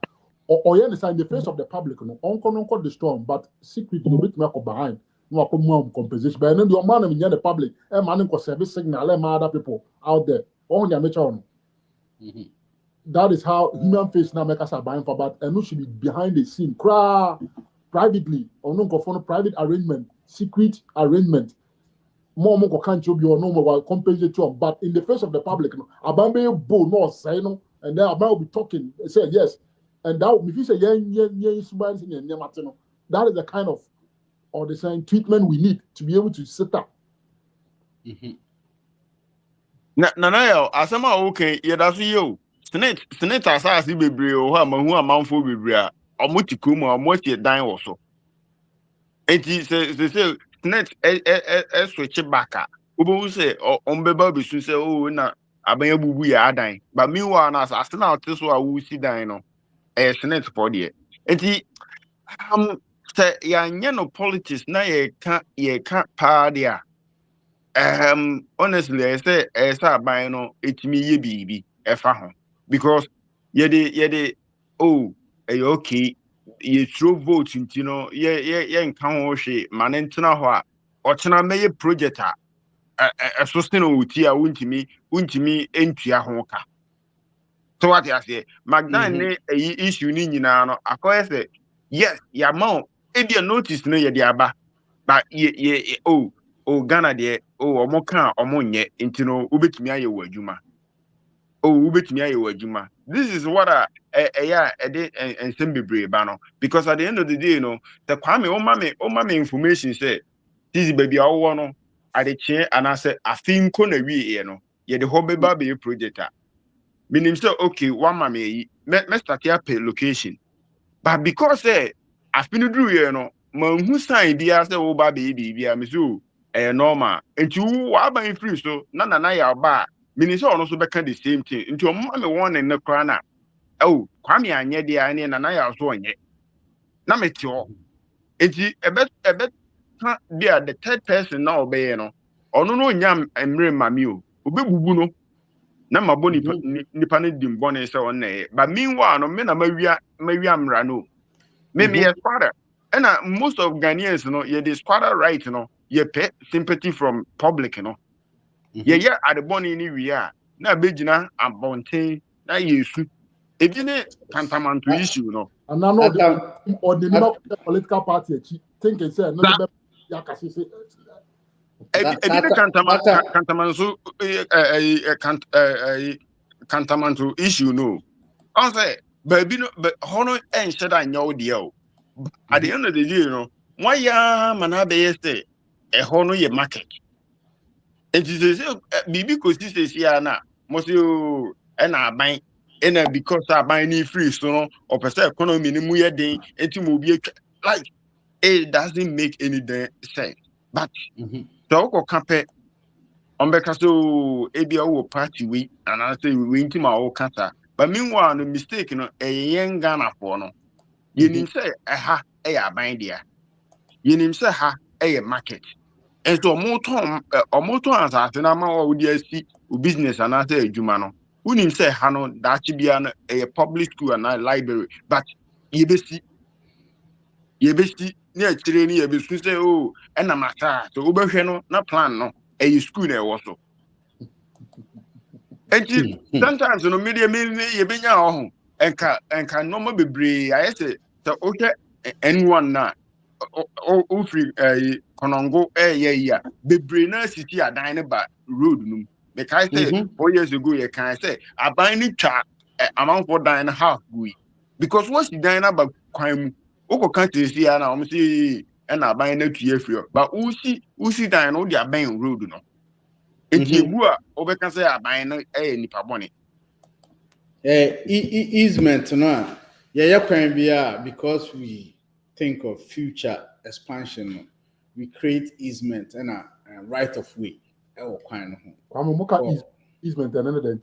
or in the face of the public no onko the storm but secret no bit me behind no akomu compensation but then the man in the public e man ko service signal e other people out there on their nature no. That is how human face now make us aban for but and no should be behind the scene privately or no go for private arrangement secret arrangement more can't be or no more compensate you, but in the face of the public, Abambe bo no say no, and then Abba will be talking, say yes, and that if you say that is the kind of or the same treatment we need to be able to set up. Nanayo, asama okay, yeah, that's you. Senate asasi bebre o ha mahu amanfo bebre a omotikum a omoti dan wo so. Enti say net switch back. Ubu say on beba be soon say oh na abanya bubu ya adan. But meanwhile na as na this wa wu si dan no. Senate for there. Enti say ya nya no politics na ye ka pa dia. Honestly I say aban no etimi ye bibi efa ho because ye de oh okay ye throw vote into no ye nka ho hwe mane ntena ho a ochena meye project a sustain uti a untimi entua ho ka so what you say magdan ne issue ni nyina no akoye say yes ya ma e dia notice no ye dia ba but ye Ghana de omo kan omo nye ntino ubetimi aye wo adwuma oh ubetumi aye wajuma. This is what and send brave bano, because at the end of the day, you know, the kwame o mame information say this baby awo no at the chair and I said I think kona we you know ye the hobby baby project. Meaning say okay one mame me start here pay location. But because I've been through you know man who sign the say oh baby be me so normal and you are buying free so na ya ba meaning so also be the same thing into mama one in the corner. Oh, kwame anye dia ane na ya so onye. Na metio. Enti ebet dia the third person na obeye no. Ono no nyam emre mami o. Obebubu no. Na maboni nipa ne dim bone se on na. But meanwhile no me na mawia mra no. Me a squatter. And most of Ghanaians no ye the squatter right no. Ye pay sympathy from public no. Ye at the bone ni we are. Na begina abonten na yesu. It didn't tantamount issue, no. And I know the political party think it's no tantamount issue, no. I say, baby, no, but honor and said I know the at the end of the day, you know, why ya manabe say a honor your market. And she says, because this is here now, most you and I buy. And because I buy any free so or percent economy ni muye den enti mo bi like it doesn't make any sense. But so ko kampe on be so ebi o party we and I say we inti ma o kata. But meanwhile no mistake no yen Ghana for no. Yenim say ha ya buy there. Yenim say ha market. And so moton asase na ma o di asi business and I say adwuma no. Unim say hano that should be a public school and a library, but yebesi near training yebesu say oh and a matter so ubehwe no plan no a school na also. And sometimes no media yebenya ho enka normal bebre I say so okay anyone na o free konongo ya bebre na city adan ba road no. Because I said 4 years ago, you can say, I buy any chart amount for dine half we. Because what's the dine about crime? Oko can't see and see and I buy no 2 years free. But who see dine all the buying road, no. If you were over can say I buy no any money. Easement, no. Yeah, can be because we think of future expansion, we create easement and a right of way. Oh, kind of easement and then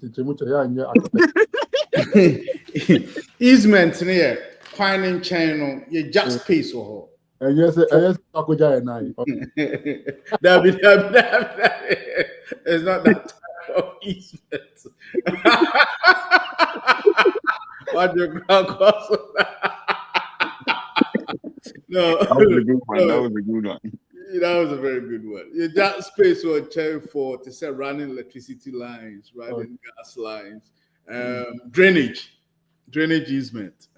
easement near finding channel, you just space or and yes, Takoja and I. It's not that type of easement. What your ground cost? No, that was a good one. That was a good one. That was a very good one. Yeah, that space was cherry for to say running electricity lines, running gas lines, drainage easement.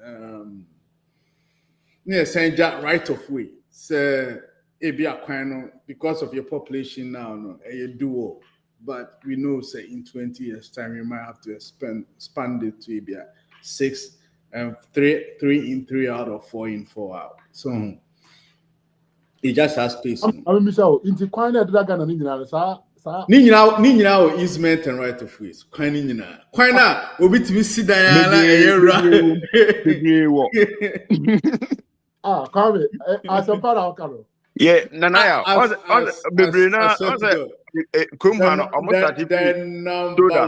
Saying that right of way. So because of your population now, no, a duo. But we know say in 20 years' time we might have to expand it to maybe 6 3 in 3 out or 4 in 4 out. So it just has space. I'm Michelle. Into Quine at Dragon and Indian. Nina easement and right of ways. Quina will be to sit down. Come as a part. Yeah, Nanaya. The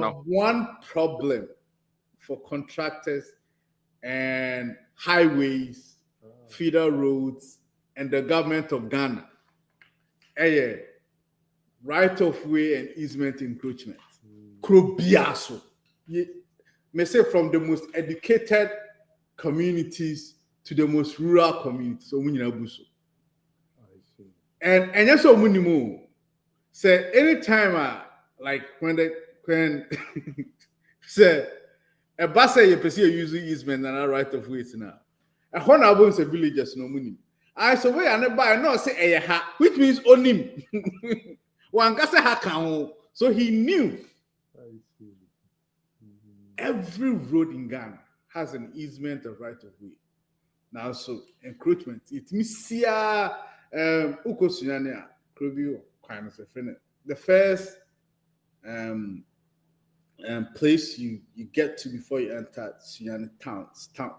number one problem for contractors and highways, feeder roads, and the government of Ghana, right of way and easement encroachment. Krobiaso. May say from the most educated communities to the most rural communities. So and yes, so many more. Say anytime like when say a bus say you pursue using easement and a right of ways now. A honorable say villagers no money. I so where and buy no say a ha, which means on him. One gasa ha can, so he knew. every road in Ghana has an easement of right of way. Now, so encroachment, it means the first place you get to before you enter Sunyani town,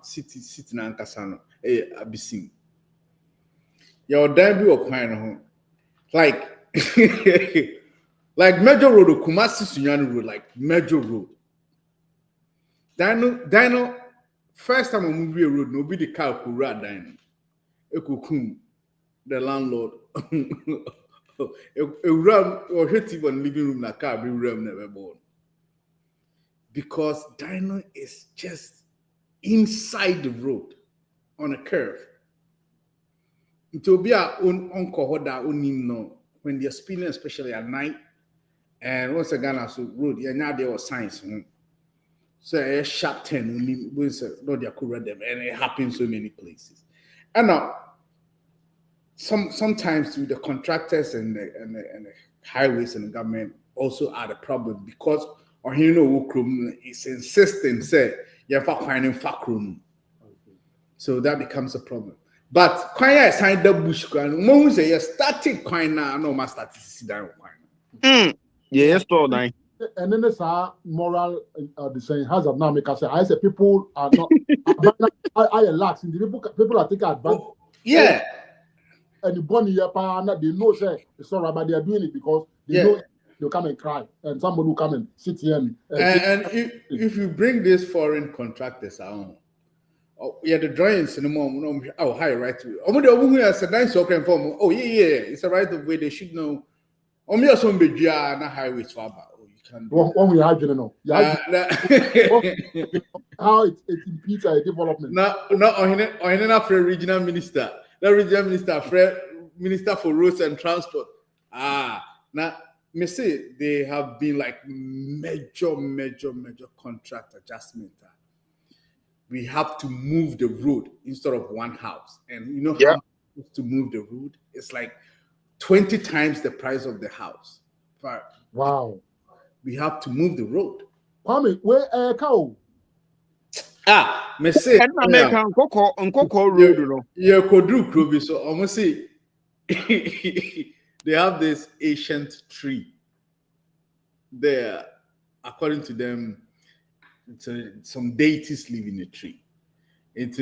city Nankasano, Abisim. Your debut of Quine like like Major Road, Kumasi Sunyani Road, like Major Road. Dino, first time I move a road, nobody the car could ride Dino. Ekukum, the landlord. A room or hit even living room, na car be room never born. Because Dino is just inside the road on a curve. It will be our own uncle no when they're speeding, especially at night. And once again, so road, yeah, now there was signs. So a sharp 10 only no, they could read them, and it happens so many places. And now sometimes with the contractors and the highways and the government also are the problem because or you know is insisting say you're finding fakrum. So that becomes a problem. But Kwanya signed the bush coin. Mo say you starting coin now, no master to sit down coin. Yes, nine. And then there's a moral the saying has a now because I say people are not I relax in the people are taking advantage. Yeah. And the bunny they know say it's all right, but they are doing it because they know they'll come and cry and somebody will come and sit here and if you bring these foreign contractors out, the drawings in the moment, hi, right to it's a right of way, they should know. Highways when we have how it impedes a development. Now, regional minister. The regional minister, minister for roads and transport. Now, me say they have been like major contract adjustment. We have to move the road instead of one house, and you know how to move the road? It's like 20 times the price of the house. Wow. We have to move the road. Kwame, where cow? Me say American Coco Road. Yeah, Kodru Krobi. So almost say they have this ancient tree there. According to them, some deities live in the tree. It's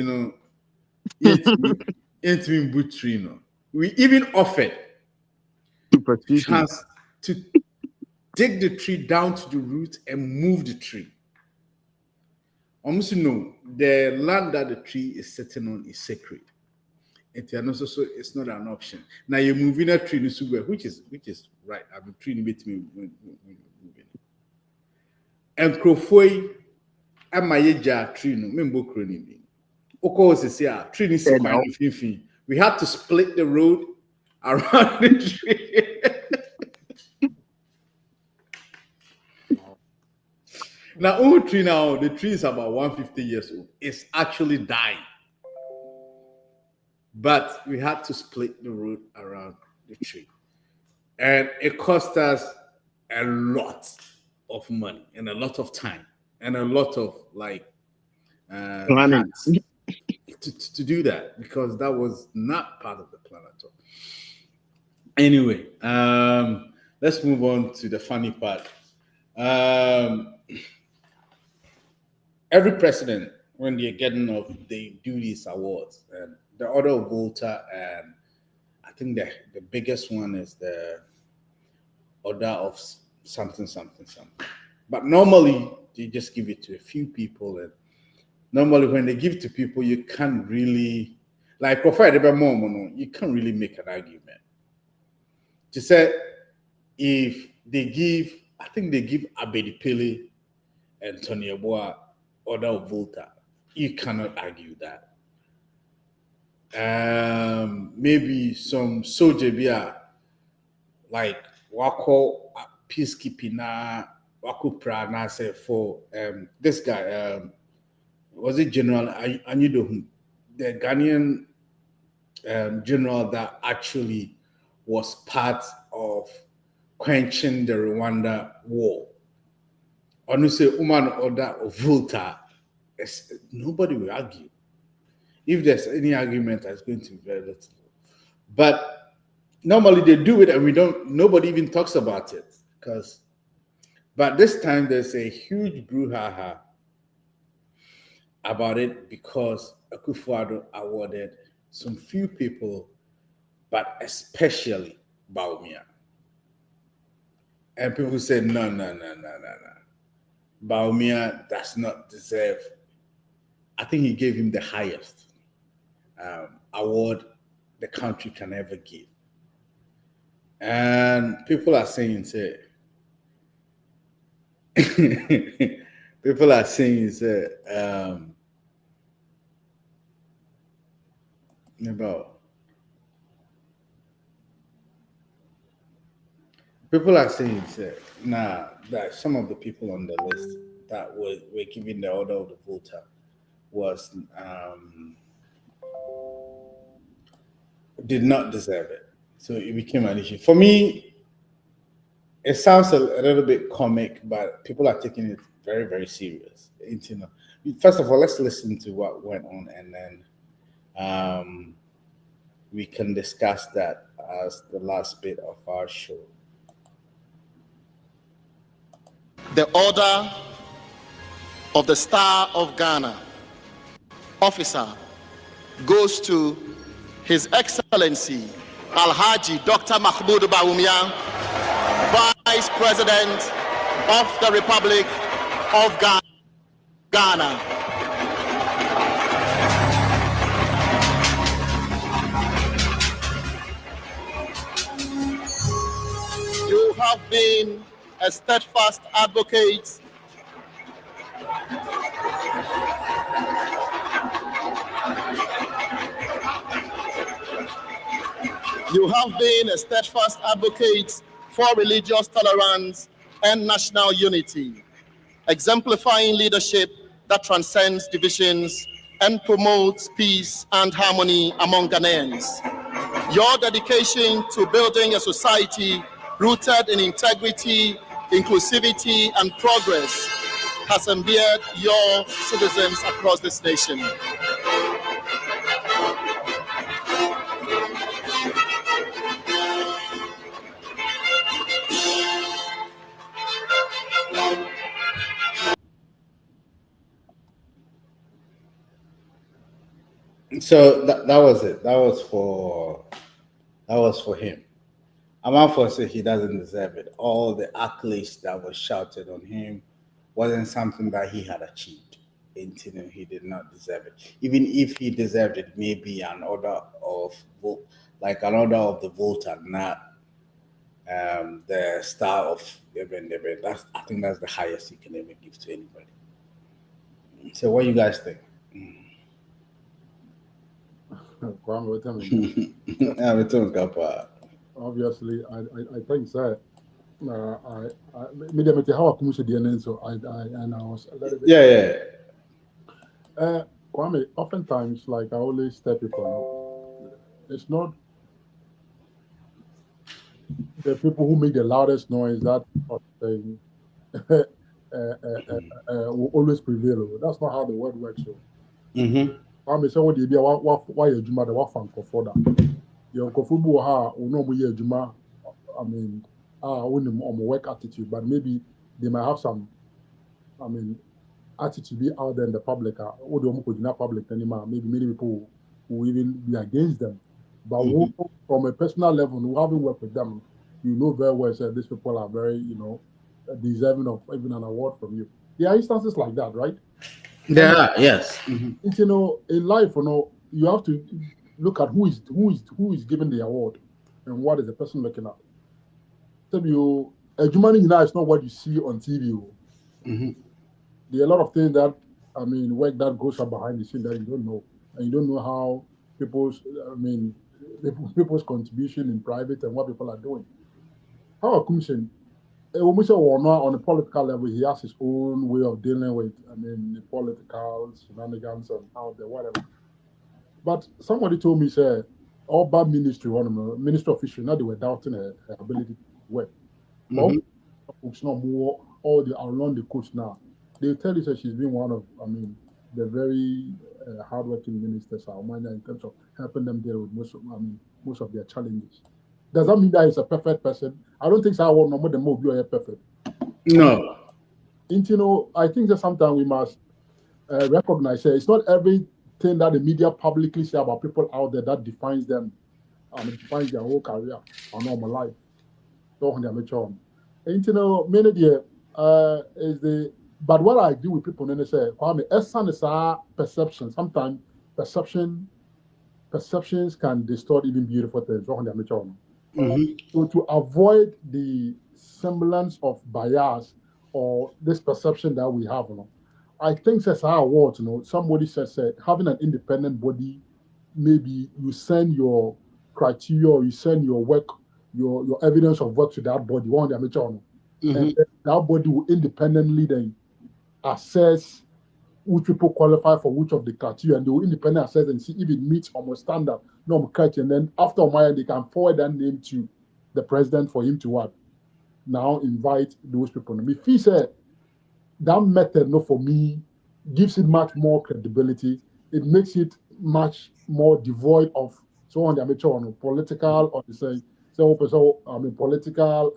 it's been boot tree. No, we even offered chance to dig the tree down to the root and move the tree. Almost the land that the tree is sitting on is sacred. So it's not an option. Now you're moving a tree to which is right. I've been treating it when moving. And Crofoi and my tree no membo crony. Oko was a tree. We had to split the road around the tree. Now, the tree is about 150 years old. It's actually dying. But we had to split the road around the tree. And it cost us a lot of money and a lot of time and a lot of planning to do that because that was not part of the plan at all. Anyway, let's move on to the funny part. Every president, when they're getting up, they do these awards. And the Order of Volta, and I think the biggest one is the Order of something. But normally, they just give it to a few people. And normally, when they give it to people, you can't really, like, you can't really make an argument. To say, if they give, I think they give Abedi Pele and Tony Yeboah Order of Volta, you cannot argue that. Maybe some soldier like Wako peacekeeping Wako Prana say for this guy was it General Anyidohun, the Ghanaian general that actually was part of quenching the Rwanda war. Onuse Uman Oda or Volta, nobody will argue. If there's any argument, that's going to be very little. But normally they do it and nobody even talks about it. But this time there's a huge brouhaha about it because Akufo-Addo awarded some few people, but especially Bawumia. And people said, no. Bawumia does not deserve. I think he gave him the highest award the country can ever give. And people are saying, that some of the people on the list that were given the Order of the Volta was did not deserve it. So it became an issue. For me, it sounds a little bit comic, but people are taking it very, very serious. First of all, let's listen to what went on, and then we can discuss that as the last bit of our show. The Order of the Star of Ghana officer goes to His Excellency Alhaji Dr. Mahmoud Bawumia, Vice President of the Republic of Ghana. You have been a steadfast advocate for religious tolerance and national unity, exemplifying leadership that transcends divisions and promotes peace and harmony among Ghanaians. Your dedication to building a society rooted in integrity, inclusivity, and progress has imbued your citizens across this nation. So that was it. That was for him. Amanfo said he doesn't deserve it. All the accolades that were shouted on him wasn't something that he had achieved. He did not deserve it. Even if he deserved it, maybe an order of the Volta, not the Star of Eben. I think that's the highest you can ever give to anybody. So what do you guys think? Obviously, I think that maybe how I come to the end, so I was a little bit. Kwame, oftentimes, like I always tell people, it's not the people who make the loudest noise that thing will always prevail. That's not how the word works. So. Kwame, so what do you do? Why you juma the wafan for that? Your kofubu ha uno mu ye juma. I mean, only work attitude, but maybe they might have some. I mean, attitude be out there in the public. Or the public anymore. Maybe many people will even be against them. But from a personal level, who haven't worked with them, you know very well that these people are very, deserving of even an award from you. There are instances like that, right? There are, yes. It's, in life, you have to look at who is given the award and what is the person looking at. So a human is not what you see on TV. There are a lot of things that work that goes up behind the scene that you don't know, and you don't know how people's contribution in private and what people are doing. How a commission, on a political level, he has his own way of dealing with, the political shenanigans and how they whatever. But somebody told me, say, all bad ministry official, now they were doubting her ability to work. But folks know more all along the coast now, they tell you that she's been one of, the very hardworking ministers in terms of helping them deal with most of their challenges. Does that mean that he's a perfect person? I don't think so. I want no more than more be perfect. No. I think that sometimes we must recognize that it's not everything that the media publicly say about people out there that defines them, defines their whole career or normal life. Many there is the. But what I agree with people when they say, Kwame, Esan is our perception. Sometimes perceptions can distort even beautiful things. So to avoid the semblance of bias or this perception that we have, I think that's our award. Somebody says having an independent body, maybe you send your criteria or you send your work, your evidence of work to that body. And that body will independently then assess which people qualify for which of the criteria, and they will independently assess and see if it meets almost standard normal criteria. And then after a while, they can forward that name to the president for him to what? Now invite those people. If he said that method, for me, gives it much more credibility. It makes it much more devoid of political or political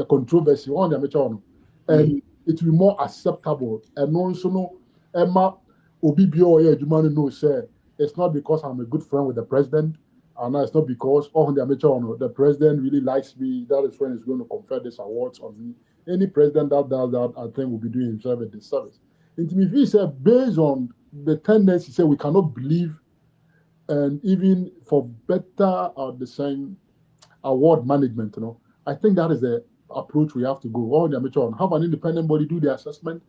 controversy on the and it will be more acceptable. And also, Emma Obibio know say it's not because I'm a good friend with the president, and it's not because the president really likes me. That is when he's going to confer these awards on me. Any president that does that, I think, will be doing himself a disservice. And to me, he said, based on the tendency, say we cannot believe, and even for better or the same award management, I think that is the approach we have to go. Have an independent body do the assessment.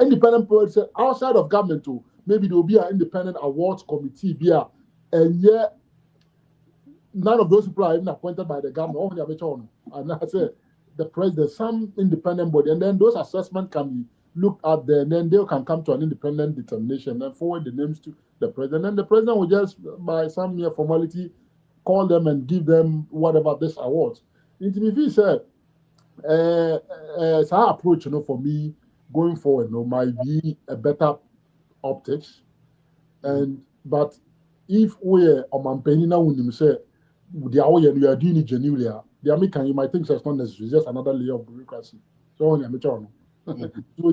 Independent body say outside of government too. Maybe there will be an independent awards committee here, and yet none of those people are even appointed by the government. And I say the president, some independent body, and then those assessments can be looked at there, and then they can come to an independent determination and forward the names to the president. And the president will just, by some mere formality, call them and give them whatever this awards. If he said, it's our approach, for me going forward, might be a better optics. But if we're on Penina when you say we are doing it genuinely, you might think that's not necessary, just another layer of bureaucracy. So it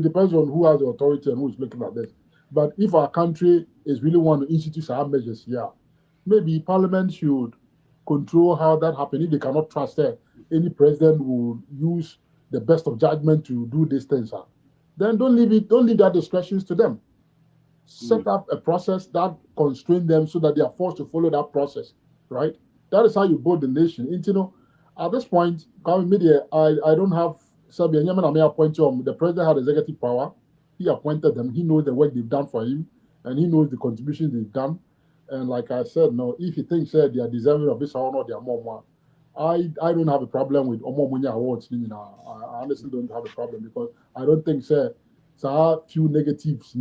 depends on who has the authority and who is looking at this. But if our country is really want to institute our measures, maybe Parliament should control how that happens. If they cannot trust it, any president will use the best of judgment to do these things. Then don't leave that discretions to them. Set up a process that constrains them so that they are forced to follow that process, right? That is how you build the nation. And, at this point, media, I don't have Sabia Nyaman. I may appoint you. The president had executive power. He appointed them. He knows the work they've done for him, and he knows the contributions they've done. And like I said, if he thinks that they are deserving of this honor, they are more. I don't have a problem with Omomunya Awards. I honestly don't have a problem because I don't think so few negatives,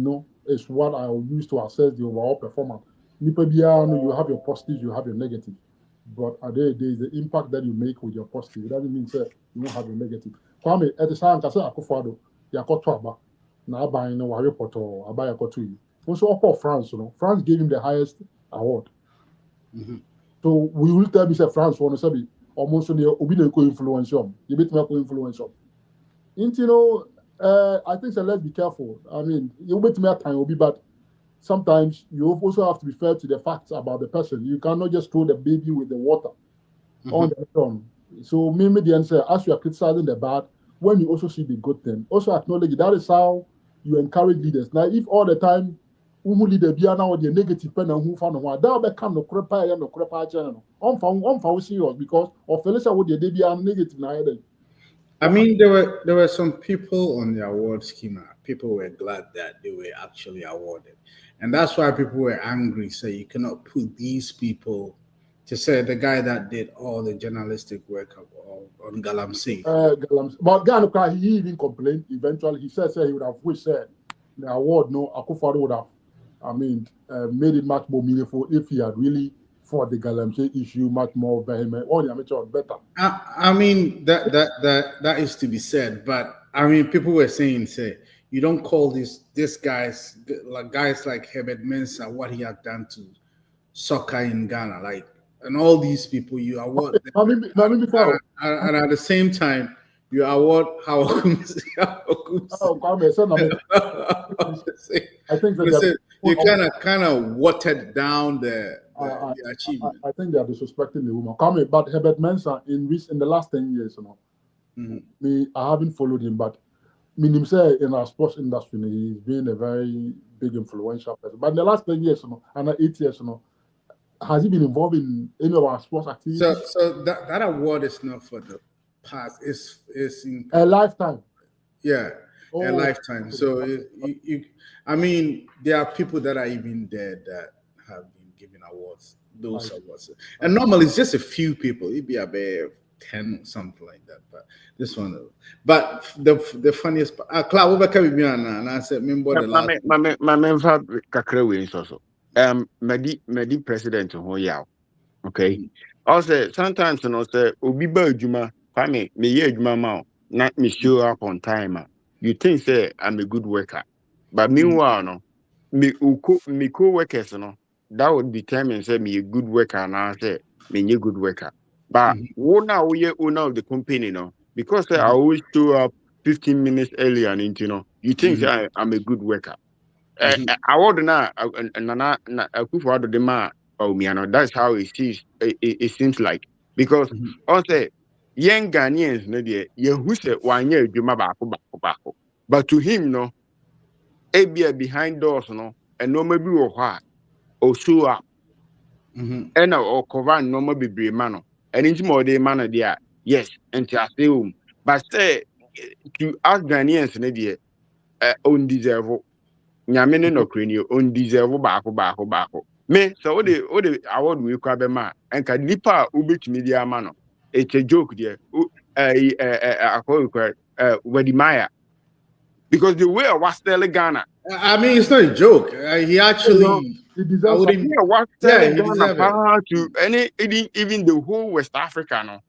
is what I will use to assess the overall performance. You have your positives, you have your negatives. But at the end of the day, the impact that you make with your positive, it doesn't mean you won't have your negative. Kwame, at the time, I said, Akufo-Addo, Yakoto now buying a report or I buy a cotu. Also, for France, France gave him the highest award. So we will tell me, France, want to say, almost on the Obineko influential. You bit more influential. I think let's be careful. You bit more time will be, but sometimes you also have to be fair to the facts about the person. You cannot just throw the baby with the water on the tongue. So, maybe the answer, as you are criticizing the bad, when you also see the good thing, also acknowledge that is how you encourage leaders. Now, if all the time, who leader be now the negative pen and who found one, that become no crepa and no crepa channel. On serious because of Felicia would they be negative now. There were some people on the award schema. People were glad that they were actually awarded. And that's why people were angry. So you cannot put these people to say the guy that did all the journalistic work on Galamsey. But Ghana, he even complained. Eventually, he said he would have wished the award, Akufo-Addo would have, made it much more meaningful if he had really for the Galamsey issue much more vehement. Or the amateur better. I mean that is to be said, but I mean people were saying, say you don't call this guys like Herbert Mensah what he had done to soccer in Ghana, like, and all these people you award them, and at the same time you award Howard Kums. I think that you kind of watered down the achievement. I think they are disrespecting the woman. But Herbert Mensah in the last 10 years, I haven't followed him, but say in our sports industry, he's been a very big influential person. But in the last 10 years, and 8 years, has he been involved in any of our sports activities? So that award is not for the past. It's in a lifetime. Yeah, a lifetime. So I mean, there are people that are even dead that have been given awards. Those awards, and normally it's just a few people. It'd be about 10 something like that. But this one, but the funniest part, Cloud, what can be and I said, remember the last. My main kakrewe also. Medi president ho yaw. Okay. Also sometimes say obi ba adwuma kwame me ye adwuma ma na me show up on time. You think say I'm a good worker. But meanwhile no me co-workers no that would determine say me a good worker and I say me a good worker. But now we are owner of the company no because I always show up 15 minutes earlier and you think say I'm a good worker. Award na Akufo-Addo de ma Omiano. That's how it seems like because also young Ghanaians no dey who say one year adwuma baako. But to him no be behind doors no and no maybe or show up and or cover no maybe be man and into more day man there yes and to assume but say to ask Ghanaians no dey undeserved. Nyamene no krenio undeserve baako. Me so the award we kwa be ma enka nipa ubetumi dia ma no. It's a joke there. Wedimaya. Because the way I was telling Ghana. I mean, it's not a joke. He actually he deserves to any even the whole West Africa no.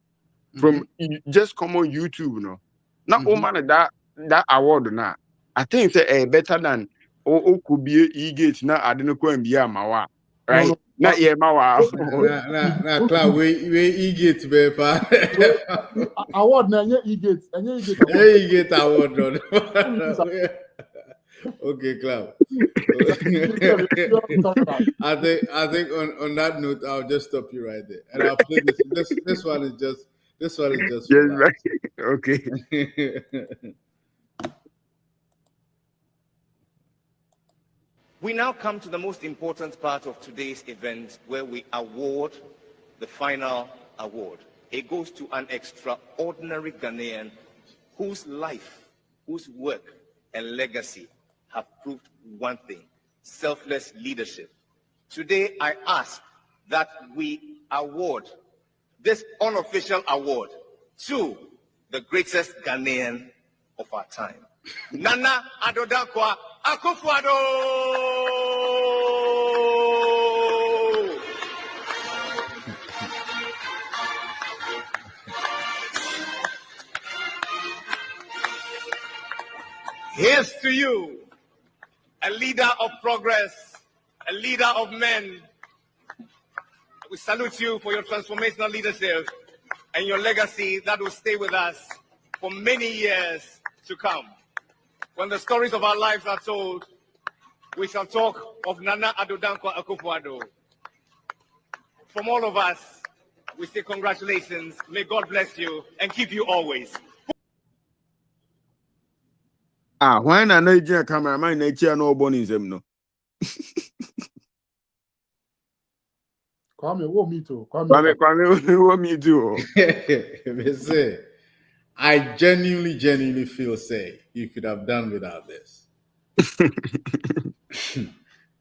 From just come on YouTube no. Not woman that award now. I think it's better than could be e-gate now. I don't know when be mawa right not yeah mawa na Cloud we e-gate paper award na e-gate award no. Okay, Cloud. I think on that note I'll just stop you right there and I'll play this one is just right. Okay. We now come to the most important part of today's event where we award the final award. It goes to an extraordinary Ghanaian whose life, whose work and legacy have proved one thing: selfless leadership. Today I ask that we award this unofficial award to the greatest Ghanaian of our time, Nana Addo Dankwa Akufo-Addo. Here's to you, a leader of progress, a leader of men. We salute you for your transformational leadership and your legacy that will stay with us for many years to come. When the stories of our lives are told, we shall talk of Nana Addo Dankwa Akufo-Addo. From all of us, we say congratulations. May God bless you and keep you always. When I know you cameraman, nature no born in them no. Kwame, what me too? Kwame, what me do? I genuinely feel say you could have done without this.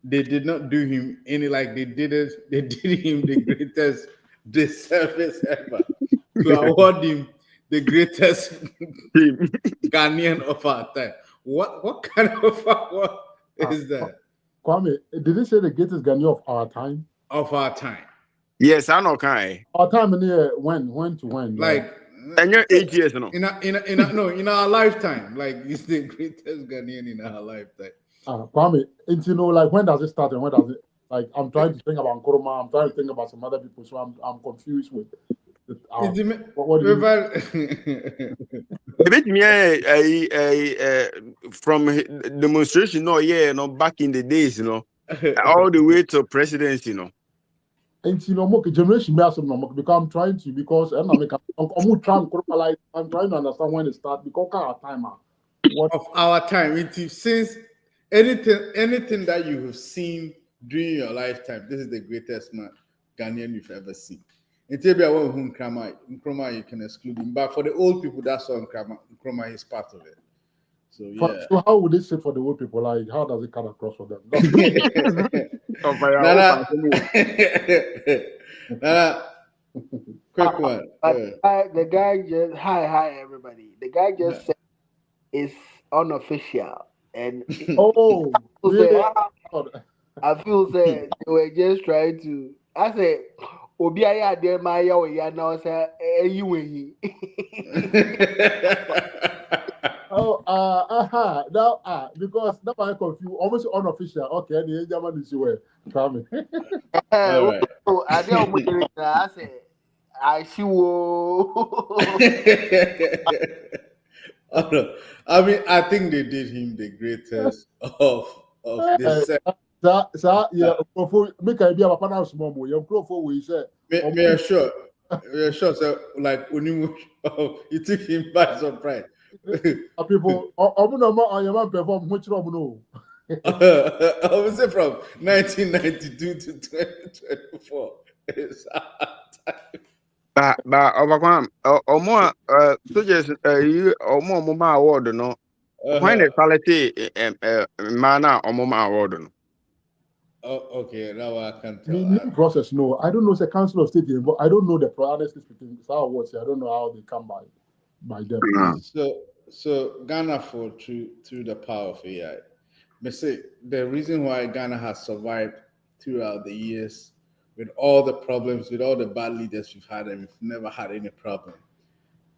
They did not do him any like they did him the greatest disservice ever to award him the greatest Ghanaian of our time. What kind of award is that? Kwame, did they say the greatest Ghanaian of our time? Of our time. Yes, I know kind. Our time in here, when to when? Like, And you're 8 years, no. In our lifetime, like it's the greatest Ghanaian in our lifetime. Kwame, and you know, like when does it start and when does it? Like I'm trying to think about Nkrumah, I'm trying to think about some other people, so I'm confused with. What do you from demonstration, back in the days, all the way to presidency, And you know, generation because I'm trying to I'm trying to understand when it starts because our time of our time. Since anything that you have seen during your lifetime, this is the greatest Ghanaian you've ever seen. Nkrumah, you can exclude him, but for the old people that saw Nkrumah is part of it. So yeah. So how would it sit for the old people? Like, how does it come across for them? Quick one. The guy just hi everybody. The guy just said it's unofficial, and I feel that they were just trying to. I said, "Obiaya de Maya we ya now say you." Now because that I confused almost unofficial. Okay, the German is where coming. I said, I see. I mean, I think they did him the greatest of this. Yeah, make I be a partner small. Your profile we say. We are sure. So, like when you took him by surprise. People, I'm perform which I would say from 1992 to 2024. But soldiers, you more award, no. When the quality man award. Oh, okay, now I can tell. The process, no. I don't know the Council of State, but I don't know the honestly speaking. How awards, I don't know how they come by them. So Ghana for through the power of AI. But say the reason why Ghana has survived throughout the years with all the problems, with all the bad leaders we've had, and we've never had any problem,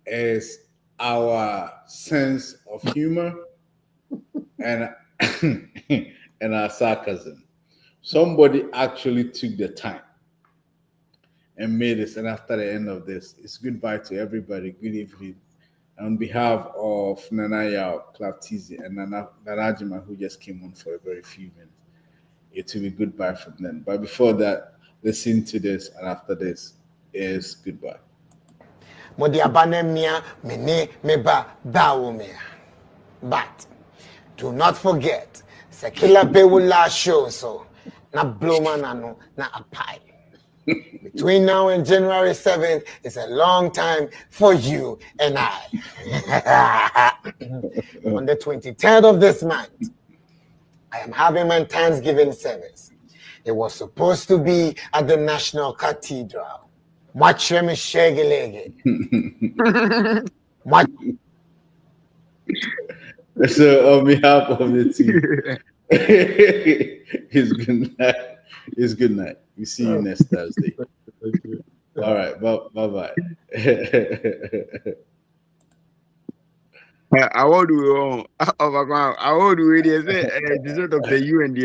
is our sense of humor and and our sarcasm. Somebody actually took the time and made this, and after the end of this, it's goodbye to everybody. Good evening. On behalf of Nana Yao, Klaptizi, and Nana Jima, who just came on for a very few minutes, it will be goodbye from them. But before that, listen to this, and after this is goodbye. But do not forget, Sekila Bewula show so na Blomanano na Apai. Between now and January 7th is a long time for you and I. On the 23rd of this month, I am having my Thanksgiving service. It was supposed to be at the National Cathedral. So on behalf of the team, it's good night. It's good night. We see you next Thursday. All right. Bye-bye. I want to it is a dessert of the UN.